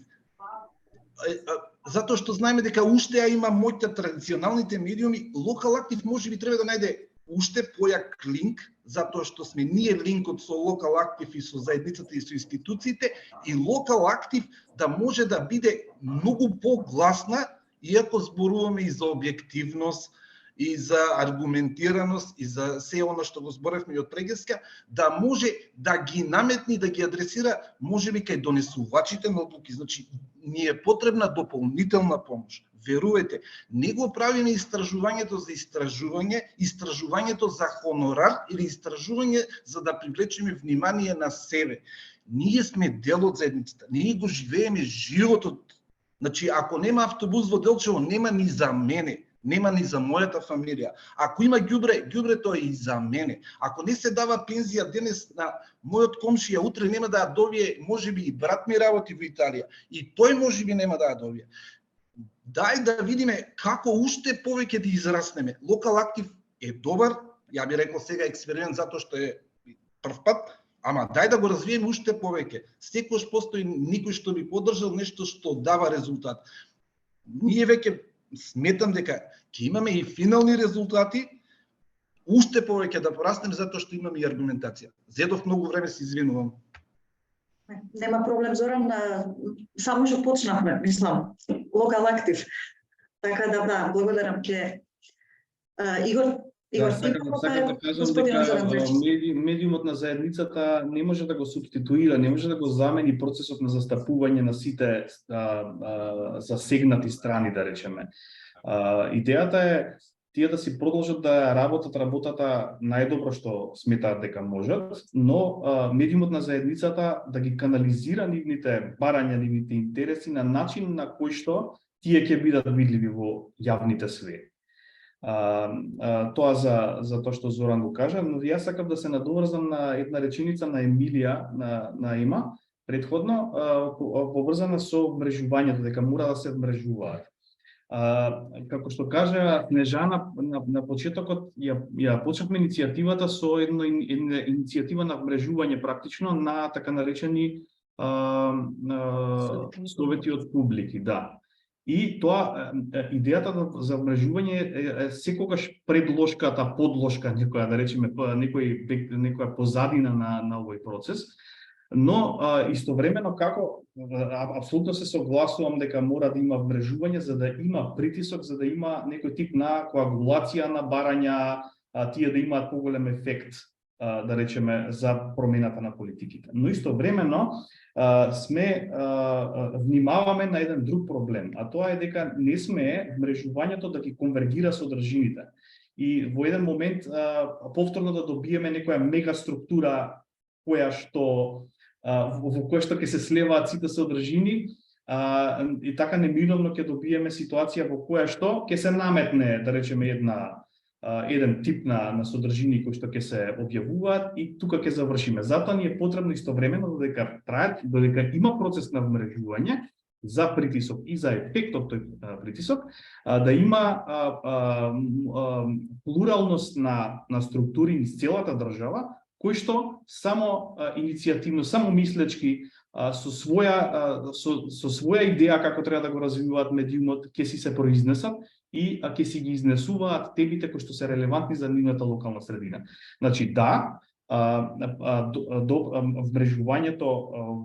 затоа што знаеме дека уште има моќта традиционалните медиуми, локал актив можеби треба да најде уште појак линк, затоа што сме ние линкот со локал актив и со заедницата и со институциите, и локал актив да може да биде многу погласна, иако зборуваме и за објективност, и за аргументираност, и за се оно што го зборевме и од прегеска, да може да ги наметни, да ги адресира, можеби кај донесувачите на одлуки. Значи, ни е потребна дополнителна помош. Верувате, не го правиме истражувањето за истражување, истражувањето за хонорар или истражување за да привлечеме внимание на себе. Ние сме дел од заедницата, ние го живееме животот. Значи, ако нема автобус во Делчево, нема ни за мене. Нема ни за мојата фамилија. Ако има ѓубре, ѓубрето е и за мене. Ако не се дава пензија денес на мојот комшија, утре нема да ја добие, можеби и брат ми работи во Италија, и тој можеби нема да ја добие. Дај да видиме како уште повеќе да израснеме. Локал актив е добар, ја би рекол сега експеримент затоа што е прв пат, ама дај да го развиеме уште повеќе. Секојаш постои никој што би поддржал нешто што дава резултат. Ние веќе сметам дека ќе имаме и финални резултати, уште повеќе да пораснем затоа што имаме и аргументација. Зедов многу време, се извинувам. Нема проблем, Зоран, само што почнавме, мислам, локал актив. Така да, благодарам ќе. Игор, Игор, сакам да кажам господин дека Зоран Тречевски. медиумот на заедницата не може да го субституира, не може да го замени процесот на застапување на сите засегнати страни, да речеме. Идејата е тие да си продолжат да работат работата најдобро што сметаат дека можат, но медиумот на заедницата да ги канализира нивните барања, нивните интереси на начин на кој што тие ќе бидат видливи во јавните сфери. Тоа за тоа што Зоран го кажа, но јас сакам да се надоврзам на една реченица на Емилија на Има претходно, поврзана со мрежувањето, дека мора да се мрежуваат. Како што кажа Снежана на почетокот, ја почнавме иницијативата со една иницијатива на мрежување практично на така наречени совети од публики, да. И тоа, идејата за мрежување е секогаш предложката, подложка, некоја, да речеме, некоја позадина на овој процес, но истовремено како апсолутно се согласувам дека мора да има мрежување за да има притисок, за да има некој тип на коагулација на барања, тие да имаат поголем ефект, да речеме, за промената на политиките. Но истовремено внимаваме на еден друг проблем, а тоа е дека не сме мрежувањето да ги конвергира содржините. И во еден момент повторно да добиеме некоја мега структура во која што ќе се слеваат сите содржини, и така неминовно ќе добиеме ситуација во која што ќе се наметне, да речеме, еден тип на содржини кои што ќе се објавуваат и тука ќе завршиме. Затоа ни е потребно истовремено додека има процес на вмрежување за притисок и за ефектот тој притисок, да има плуралност на структури низ целата држава, кои што само иницијативно, само мислечки, со своја идеја како треба да го развиваат медиумот, ќе си се произнесат и ќе си ги изнесуваат темите кои што се релевантни за нивната локална средина. Значи, да, вмрежувањето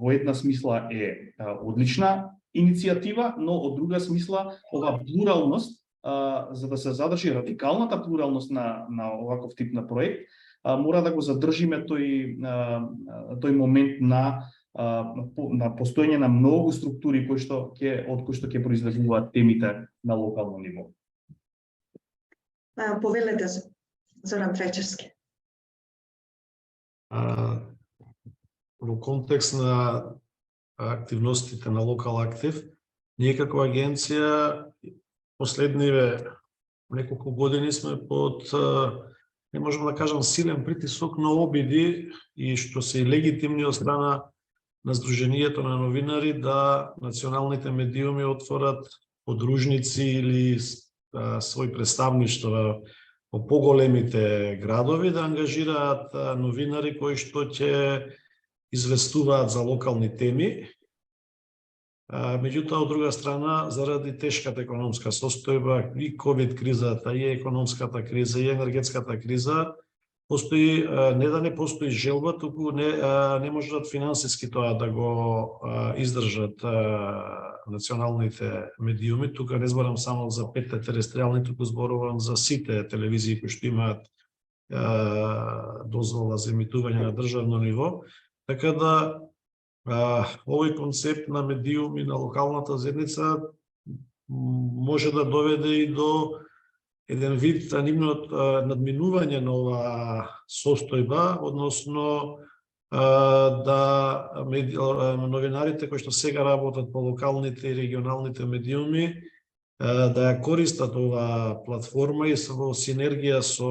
во една смисла е одлична иницијатива, но од друга смисла ова плуралност, за да се задржи радикалната плуралност на оваков тип на проект, мора да го задржиме тој момент на постоење на многу структури од кои што ќе произлегуваат темите на локално ниво. Повелете, Зоран Тречевски. Во контекст на активностите на Локал Актив, ние како агенција последниве неколку години сме под, не можам да кажам силен притисок, но обиди и што се и легитимни од страна на Сдруженијето на новинари да националните медиуми отворат подружници или своји представништва по поголемите градови, да ангажираат новинари кои што ќе известуваат за локални теми. Меѓутоа, од друга страна, заради тешката економска состојба и ковид кризата, и економската криза, и енергетската криза, постои, не да не постои желба, туку не можат финансиски тоа да го издржат националните медиуми. Тука не зборам само за 5 тереstriјални, туку зборувам за сите телевизии кои што имаат дозвола за емитување на државно ниво. Така да овој концепт на медиуми на локалната заедница може да доведе и до еден вид надминување на ова состојба, односно да новинарите кои што сега работат по локалните и регионалните медиуми да ја користат ова платформа и во синергија со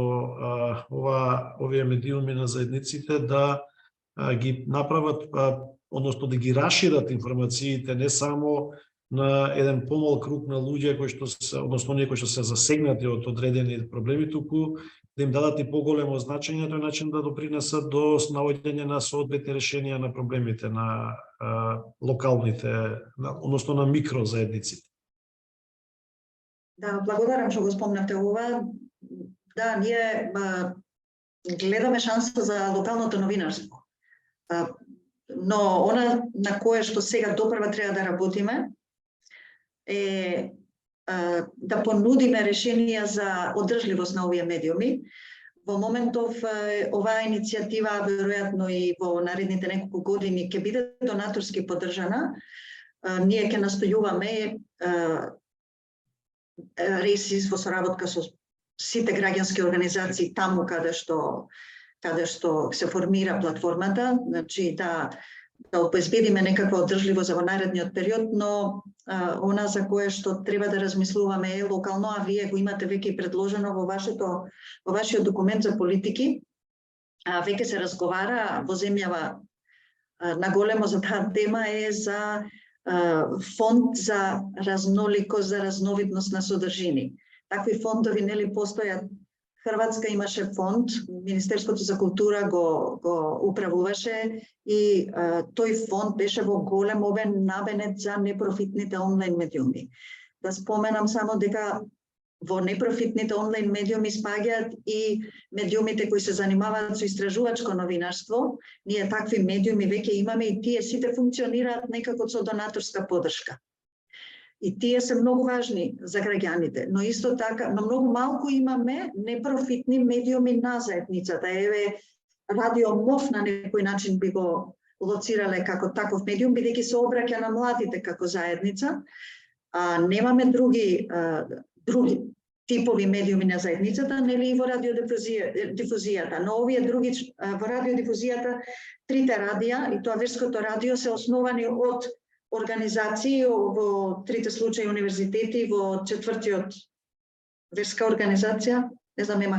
овие медиуми на заедниците да ги направат, односно да ги расшират информациите не само на еден помал круг на луѓе кои што се, односно оние кои што се засегнати од одредени проблеми, туку да им дадат и поголемо значење, тој начин да допринесат до наоѓање на соодветни решенија на проблемите на локалните, односно на микрозаедниците. Да, благодарам што го спомнавте ова. Да, ние гледаме шанса за локалното новинарство. Но она на кое што сега допрва треба да работиме е да понудиме решенија за одржливост на овие медиуми. Во моментов оваа иницијатива веројатно и во наредните неколку години ќе биде донаторски поддржана. Ние ќе настојуваме РЕСИС во соработка со сите граѓански организации таму каде што се формира платформата, значи да обезбедиме некаква одржливост за во наредниот период, но она за кое што треба да размислуваме е локално, а вие го имате веќе предложено во вашиот документ за политики. Веќе се разговара во земјава наголемо за таа тема е за фонд за разноликост, за разновидност на содржини. Такви фондови нели постојат. Хрватска имаше фонд, Министерството за култура го управуваше и тој фонд беше во голем обем набенет за непрофитните онлайн медиуми. Да споменам само дека во непрофитните онлайн медиуми спаѓаат и медиумите кои се занимаваат со истражувачко новинарство. Ние такви медиуми веќе имаме и тие сите функционираат некако со донаторска поддршка. И тие се многу важни за граѓаните, но исто така, но многу малку имаме непрофитни медиуми на заедницата. Еве, Радио МОВ на некој начин би го лоцирале како таков медиум, бидејќи се обраќа на младите како заедница. Немаме други типови медиуми на заедницата, нели и во радиодифузијата, но овие други во радиодифузијата, трите радија и тоа верското радио се основани од организации во трите случаи универзитети, во четвртиот верска организација, не знам нема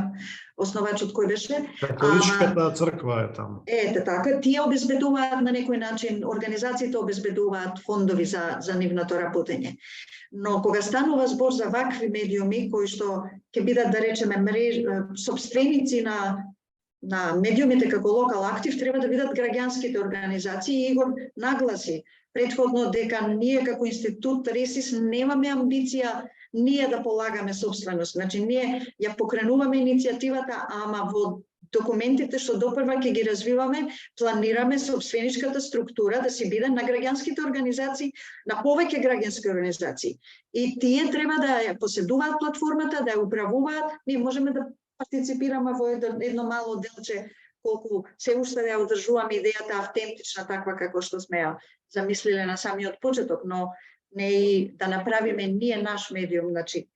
основачот кој беше. Католичката црква е таму. Ете така, тие обезбедуваат на некој начин, организациите обезбедуваат фондови за нивното работење. Но кога станува збор за вакви медиуми кои што ќе бидат, да речеме, собственици на медиумите како локал актив, треба да бидат граѓанските организации. И Игор нагласи претходно дека ние како институт РЕСИС немаме амбиција ние да полагаме собственост. Значи, ние ја покренуваме иницијативата, ама во документите што допрва ќе ги развиваме, планираме собственичката структура да си биде на граѓанските организации, на повеќе граѓански организации. И тие треба да ја поседуваат платформата, да ја управуваат. Ние можеме да партиципираме во едно мало делче, колку се уште да ја одржуваме идејата автентична, таква како што сме ја замислиле на самиот почеток, но не и да направиме ние наш медиум. Значи,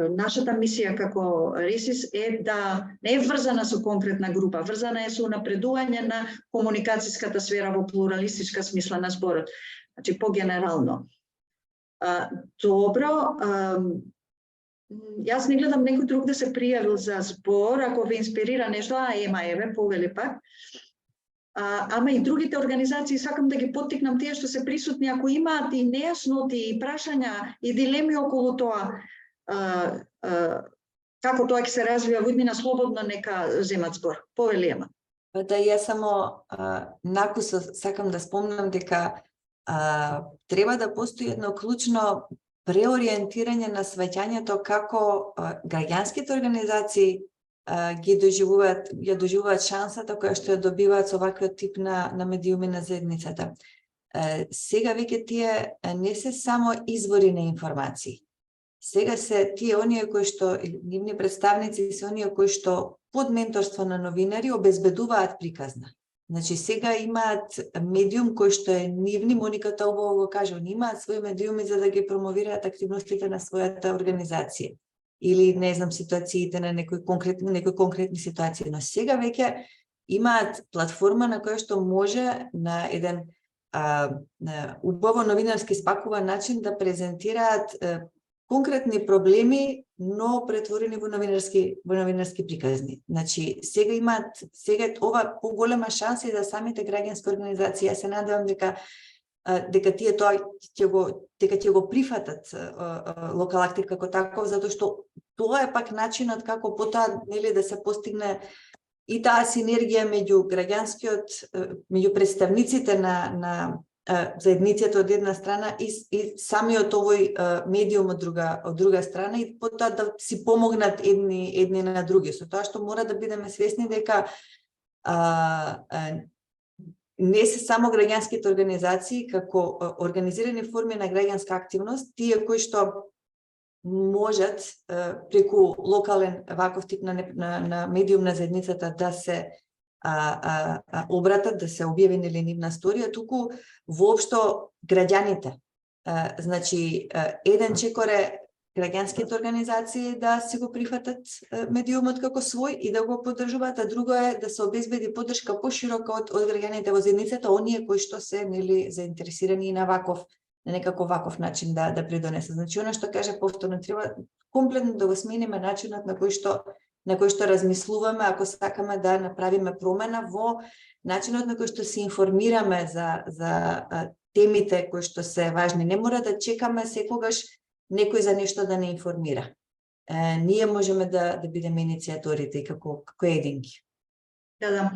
нашата мисија како РЕСИС е да не е врзана со конкретна група, врзана е со напредување на комуникацијската сфера во плуралистичка смисла на зборот. Значи, по-генерално. Добро, јас не гледам некој друг да се пријавил за збор, ако ве инспирира нешто, еве, повели пак. Ама и другите организации, сакам да ги поттикнам тие што се присутни, ако имаат и нејасноти, и прашања, и дилеми околу тоа, како тоа ќе се развива во иднина, слободно нека земат збор. Повели, Ема. Да, ја само накусо сакам да спомнам дека треба да постои едно клучно преориентирање на сваќањето како граѓанските организации ја доживуваат шансата која што ја добиваат со ваквиот тип на медиуми на заедницата. Сега веќе тие не се само извори на информации. Сега се тие оние кои што нивни представници се оние кои што под менторство на новинари обезбедуваат приказна. Значи сега имаат медиум кој што е нивни, Моника Толбова го кажа, имаат своји медиуми за да ги промовираат активностите на својата организација или не знам ситуациите на некои конкретни ситуации, но сега веќе имаат платформа на која што може на еден убаво новинарски спакуван начин да презентираат конкретни проблеми, но претворени во новинарски приказни. Значи, сега ова поголема шанса и за самите граѓански организации. Јас се надевам дека тие тоа ќе го прифатат локал актив како таков, затоа што тоа е пак начинот како потоа да се постигне и таа синергија меѓу меѓу представниците на заедницата од една страна и самиот овој медиум од друга страна и потоа да си помогнат едни на други. Со тоа што мора да бидеме свесни дека не се само граѓанските организации како организирани форми на граѓанска активност, тие кои што можат преку локален ваков тип на медиум на заедницата да се обратат, да се објави нели нивна сторија, туку воопшто граѓаните. Значи, еден чекор е граѓанските организации да си го прифатат медиумот како свој и да го поддржуваат, а друго е да се обезбеди поддршка поширока од граѓаните во заедницата, оние кои што се нели заинтересирани и на ваков, на некако ваков начин да придонесат. Значи, она што каже повторно, треба комплетно да го смениме начинот на кој што размислуваме, ако сакаме да направиме промена во начинот на кој што се информираме за темите кои што се важни. Не мора да чекаме секогаш некој за нешто да не информира. Ние можеме да бидеме иницијаторите и како единки. Да.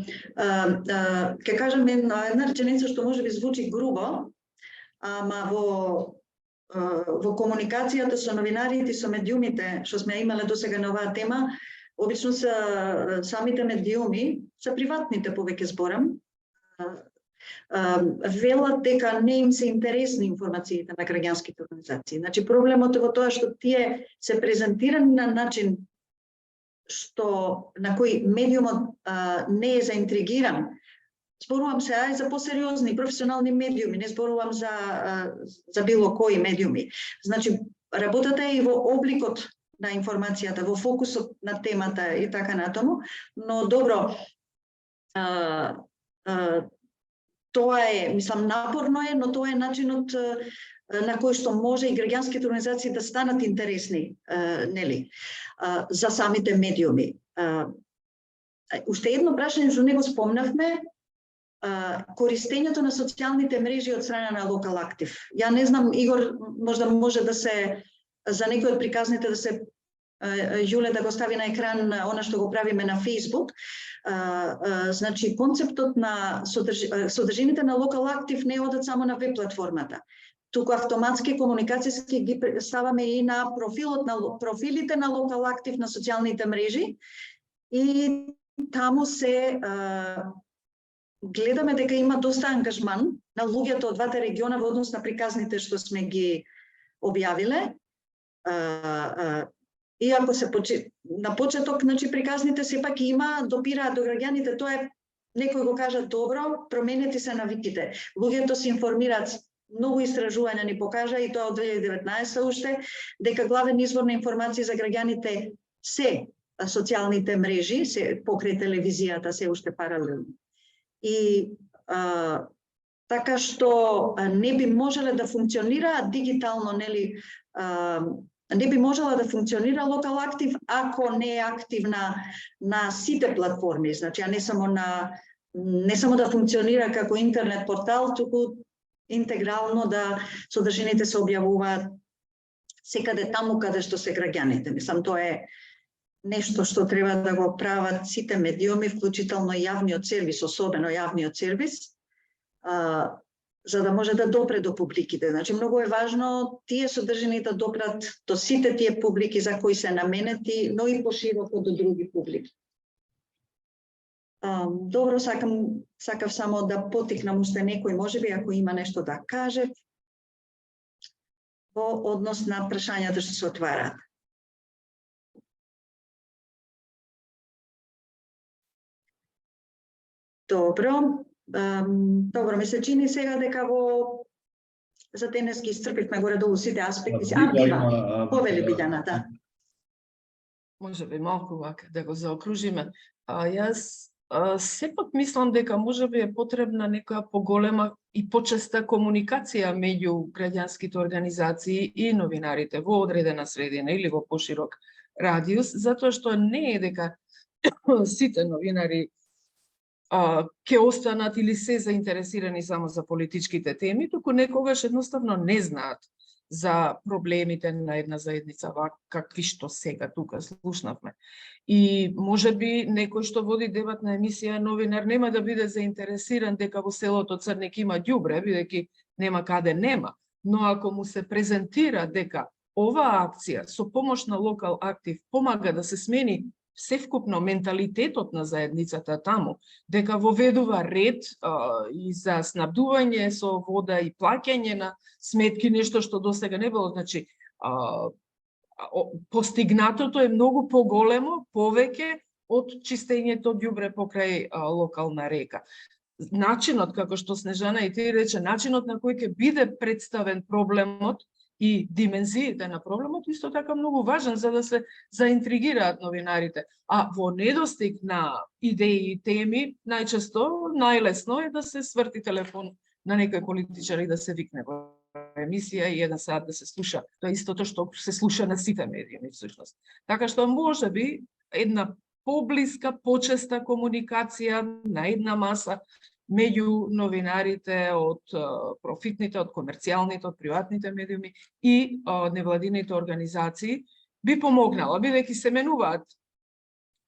Ке кажам една реченица што може би звучи грубо, ама во комуникацијата со новинарите и со медиумите што сме имале досега на оваа тема, обично се самите медиуми, се приватните повеќе зборам, велат дека не им се интересни информациите на граѓанските организации. Значи, проблемот е во тоа што тие се презентирани на начин на кој медиумот не е заинтригиран. Зборувам се за посериозни професионални медиуми, не зборувам за било кои медиуми. Значи, работата е и во обликот на информацијата, во фокусот на темата и така натаму, но добро, тоа е, мислам, напорно е, но тоа е начинот на кој што може и граѓанските организации да станат интересни, нели, за самите медиуми. Уште едно прашање што не го спомнавме, користењето на социјалните мрежи од страна на Local Active. Ја не знам, Игор, можда може да се за некои од приказните да се Јуле да го стави на екран она што го правиме на Facebook. Значи, концептот на содржините на Local Active не одат само на веб платформата. Туку автоматски комуникацијски ги ставаме и на профилите на Local Active на социјалните мрежи и таму се гледаме дека има доста ангажман на луѓето од двата региона во однос на приказните што сме ги објавиле. Иако се на почеток, значи приказните сепак допираат до граѓаните, тоа е, некој го кажа добро, променети се навиките. Луѓето се информираат, многу истражувања ни покажа и тоа од 2019 уште, дека главен извор на информација за граѓаните се социјалните мрежи, се покрај телевизијата, се уште паралелно. И така што не би можеле да функционираат дигитално, нели, не би можела да функционира Local Active ако не е активна на сите платформи, значи, а не само да функционира како интернет портал, туку интегрално да содржините се објавуваат секаде таму каде што се граѓаните. Мислам, тоа е нешто што треба да го прават сите медиуми, вклучително и јавниот сервис, особено јавниот сервис, за да може да допре до публиките. Значи, многу е важно тие содржини да допрат до сите тие публики за кои се наменети, но и пошироко до други публики. Добро, сакав само да потикнам уште некој, можеби, ако има нешто да каже во однос на прашањата што се отвараат. Добро, ми се чини сега дека за денес ги исцрпивме горе-долу сите аспекти. Повели Билјана, да. Може би малку вака да го заокружиме. Јас сепак мислам дека може би е потребна некоја поголема и почеста комуникација меѓу граѓанските организации и новинарите во одредена средина или во поширок радиус, затоа што не е дека сите новинари ќе останат или се заинтересирани само за политичките теми, туку некогаш едноставно не знаат за проблемите на една заедница, какви што сега тука слушнавме. И можеби некој што води дебатна емисија новинар нема да биде заинтересиран дека во селото Црник има ѓубре, бидејќи нема каде нема. Но ако му се презентира дека оваа акција со помош на Local Active помага да се смени севкупно менталитетот на заедницата таму, дека воведува ред и за снабдување со вода и плаќање на сметки, нешто што досега не било, значи постигнатото е многу поголемо, повеќе од чистењето ѓубре покрај локална река. Начинот, како што Снежана и ти рече, начинот на кој ќе биде представен проблемот и димензиите на проблемот исто така многу важен за да се заинтригираат новинарите. А во недостиг на идеи и теми, најчесто, најлесно е да се сврти телефон на некој политичар и да се викне во емисија и 1 сат да се слуша. Тоа е истото што се слуша на сите медиуми всушност. Така што може би една поблиска, почеста комуникација на една маса меѓу новинарите од профитните, од комерцијалните, од приватните медиуми и невладините организации би помогнала, бидејќи се менуваат.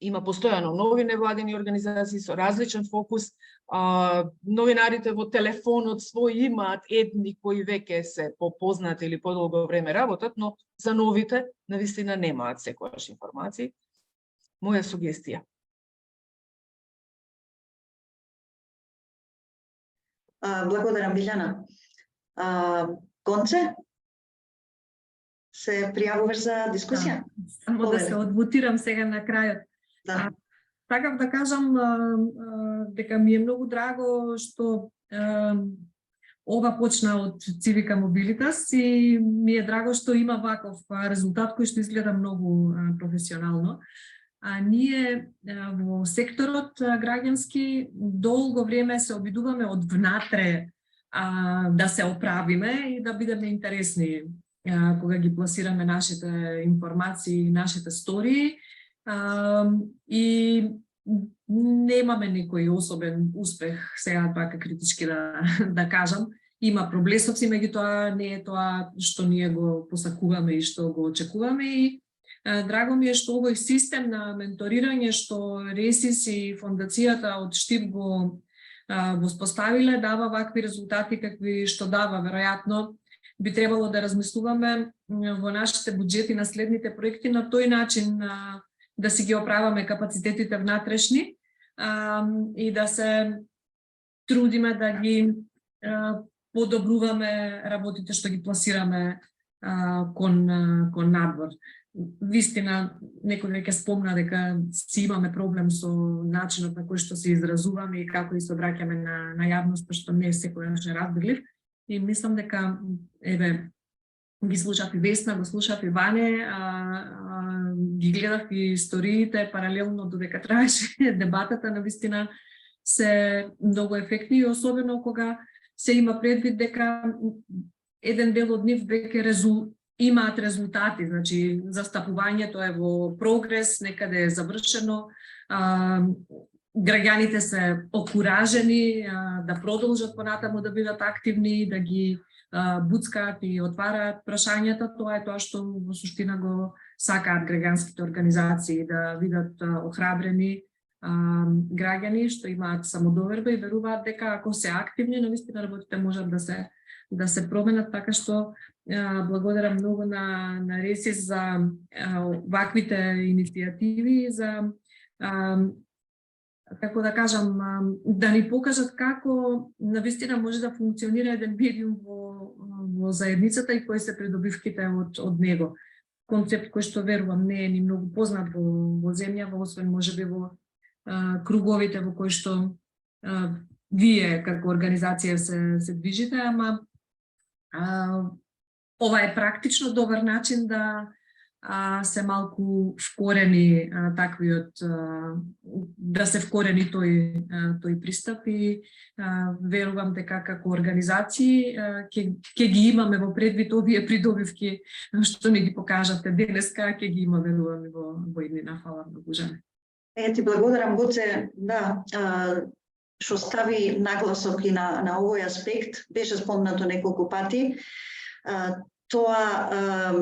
Има постојано нови невладини организации со различен фокус. Новинарите во телефонот свој имаат едни кои веќе се попознати или подолго време работат, но за новите навистина немаат секојаш информации. Моја сугестија. Благодарам, Билјана. Гонце, се пријавуваш за дискусија? Само да се одвутирам сега на крајот. Да. Сакам да кажам дека ми е многу драго што ова почна од Civica Mobilitas и ми е драго што има ваков резултат кој што изгледа многу професионално. Ние во секторот граѓански долго време се обидуваме од внатре да се оправиме и да бидеме интересни кога ги пласираме нашите информации, нашите стории и немаме некој особен успех, сега така критички да кажам. Има проблесоци, меѓутоа не е тоа што ние го посакуваме и што го очекуваме и драго ми е што овој систем на менторирање што РЕСИС и фондацијата од Штип го споставиле дава вакви резултати какви што дава. Веројатно би требало да размислуваме во нашите буџети на следните проекти на тој начин да си ги оправаме капацитетите внатрешни и да се трудиме да ги подобруваме работите што ги пласираме кон надвор. Вистина, некој веќе спомна дека си имаме проблем со начинот на кој што се изразуваме и како и се обраќаме на јавност, што не е секојаш разбирлив. И мислам дека, еве, ги слушав и Весна, го слушав и Ване, ги гледав и историите паралелно додека траеше дебатата, навистина се многу ефектни и особено кога се има предвид дека еден дел од нив веќе имаат резултати, значи застапувањето е во прогрес, некаде е завршено, граѓаните се окуражени да продолжат понатаму да бидат активни, да ги буцкаат и отвараат прашањата. Тоа е тоа што во суштина го сакаат граѓанските организации, да видат охрабрени граѓани што имаат самодоверба и веруваат дека ако се активни, навистина работите можат да се променат, така што благодарам многу на РЕСИС за ваквите иницијативи, за како да кажам, да ни покажат како навистина може да функционира еден медиум во заедницата и кои се придобивките од него. Концепт кој што верувам не е ни многу познат во земјава, освен можеби во круговите во кои што вие како организација се движите, ама ова е практично добар начин да се малку вкорени таквиот, да се вкорени тој пристап и верувам дека како организации ќе ги имаме во предвид овие придобивки што ни ги покажавте денеска, ќе ги имаме верувам во иднина. Фала многу, Жане. Ти благодарам, Гоце, да, што стави нагласок и на овој аспект, беше спомнато неколку пати. Тоа,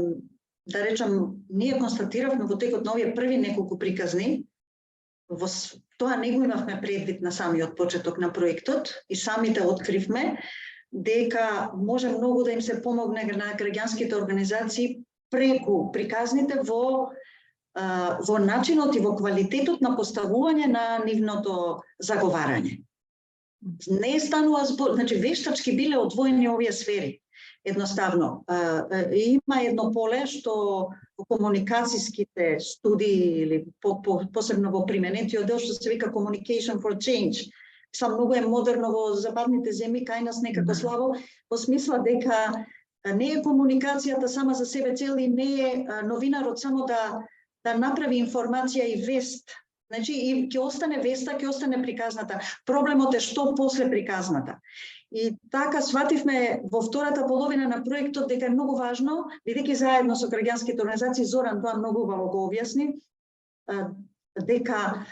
да речам, ние констатиравме во текот на овие први неколку приказни, тоа не го имавме предвид на самиот почеток на проектот и самите откривме дека може многу да им се помогне на граѓанските организации преку приказните во начинот и во квалитетот на поставување на нивното заговарање. Не станува збор, значи вештачки биле одвоени овие сфери. едноставно. Има едно поле што во комуникацијските студии или посебно во применетиот дел што се вика Communication for Change. Многу е модерно во западните земји, кај нас некако слабо, во смисла дека не е комуникацијата сама за себе цел и не е новинарот само да направи информација и вест. Значи, и ќе остане веста, ќе остане приказната. Проблемот е што после приказната. И така свативме во втората половина на проектот дека е многу важно, бидејќи заедно со граѓанските организации, Зоран тоа многу убаво го објасни, дека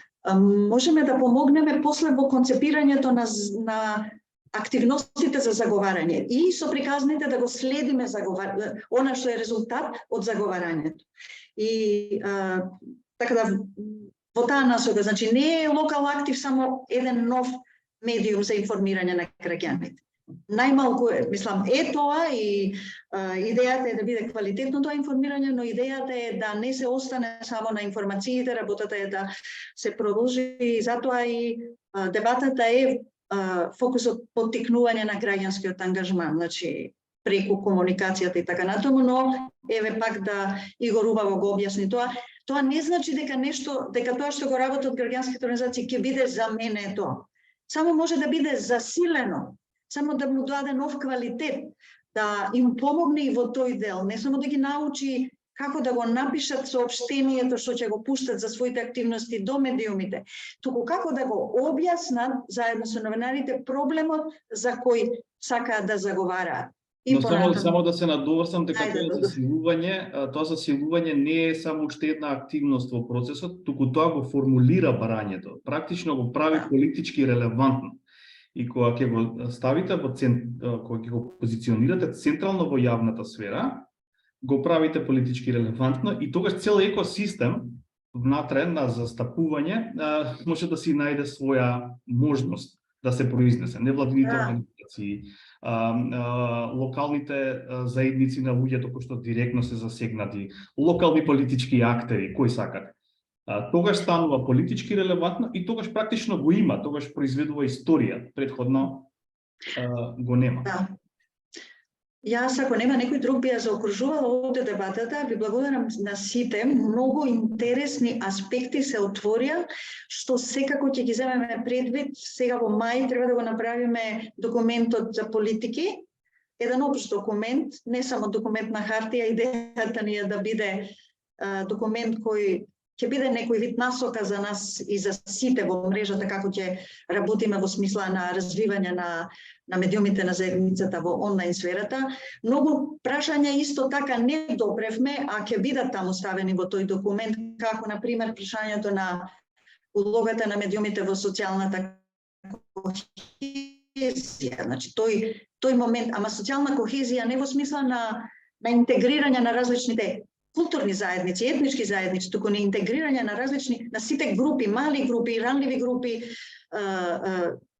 можеме да помогнеме после во концепирањето на активностите за заговарање и со приказните да го следиме она што е резултат од заговарањето. И така да во таа насока, значи не е локал актив само еден нов медиум за информирање на граѓаните. Најмалку мислам тоа и идејата е да биде квалитетно тоа информирање, но идејата е да не се остане само на информациите, работата е да се продолжи и затоа и дебатата е фокусот поттикнување на граѓанскиот ангажман, значи преку комуникацијата и така натаму, но еве пак да Игор убаво го објасни тоа. Тоа не значи дека тоа што го работат граѓанските организации ќе биде замене тоа. Само може да биде засилено, само да му даде нов квалитет, да им помогне и во тој дел, не само да ги научи како да го напишат соопштението што ќе го пуштат за своите активности до медиумите, туку како да го објаснат заедно со новинарите проблемот за кој сакаат да заговараат. Но само да се надоврсам дека тоа засилување не е само уште една активност во процесот, туку тоа го формулира барањето, практично го прави политички релевантно. И кога ќе го ставите кога ќе го позиционирате централно во јавната сфера, го правите политички релевантно и тогаш цел екосистем внатре на застапување може да си најде своја можност да се произнесе. Невладините организации, локалните заедници на луѓето кои што директно се засегнати, локални политички актери кои сакат. Тогаш станува политички релевантно и тогаш практично го има, тогаш произведува историја, претходно го нема. Да. Јас, ако нема некој друг, би ја заокружувала овде дебатата, ви благодарам на сите, многу интересни аспекти се отворија, што секако ќе ги земеме предвид. Сега во мај треба да го направиме документот за политики, еден општ документ, не само документ на хартија, идејата ни е да биде документ кој ќе биде некој вид насока за нас и за сите во мрежата, како ќе работиме во смисла на развивање на медиумите на заедницата во онлайн сферата. Многу прашања исто така не допревме, а ќе бидат таму ставени во тој документ, како на пример прашањето на улогата на медиумите во социјалната кохезија. Значи тој момент, ама социјална кохезија не во смисла на интегрирање на различните културни заедници, етнички заедници, туку на интегрирање на сите групи, мали групи, ранливи групи,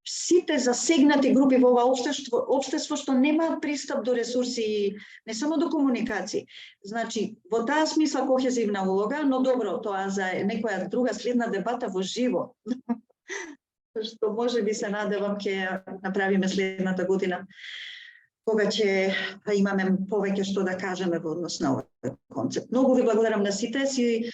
сите засегнати групи во ова општество што немаат пристап до ресурси, не само до комуникација. Значи, во таа смисла кохезивна улога, но добро, тоа за некоја друга следна дебата во живо, што може би се надевам ќе направиме следната година, кога ќе имаме повеќе што да кажеме во однос на овој концепт. Многу ви благодарам на сите, сите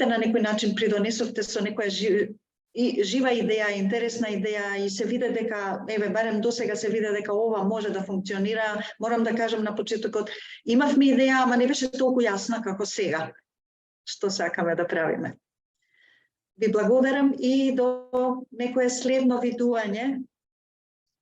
на некој начин придонесовте со некоја жива идеја, интересна идеја и се виде дека, барем до сега се виде дека ова може да функционира. Морам да кажам на почетокот, имавме идеја, ама не беше толку јасна како сега, што сакаме да правиме. Ви благодарам и до некое следно видување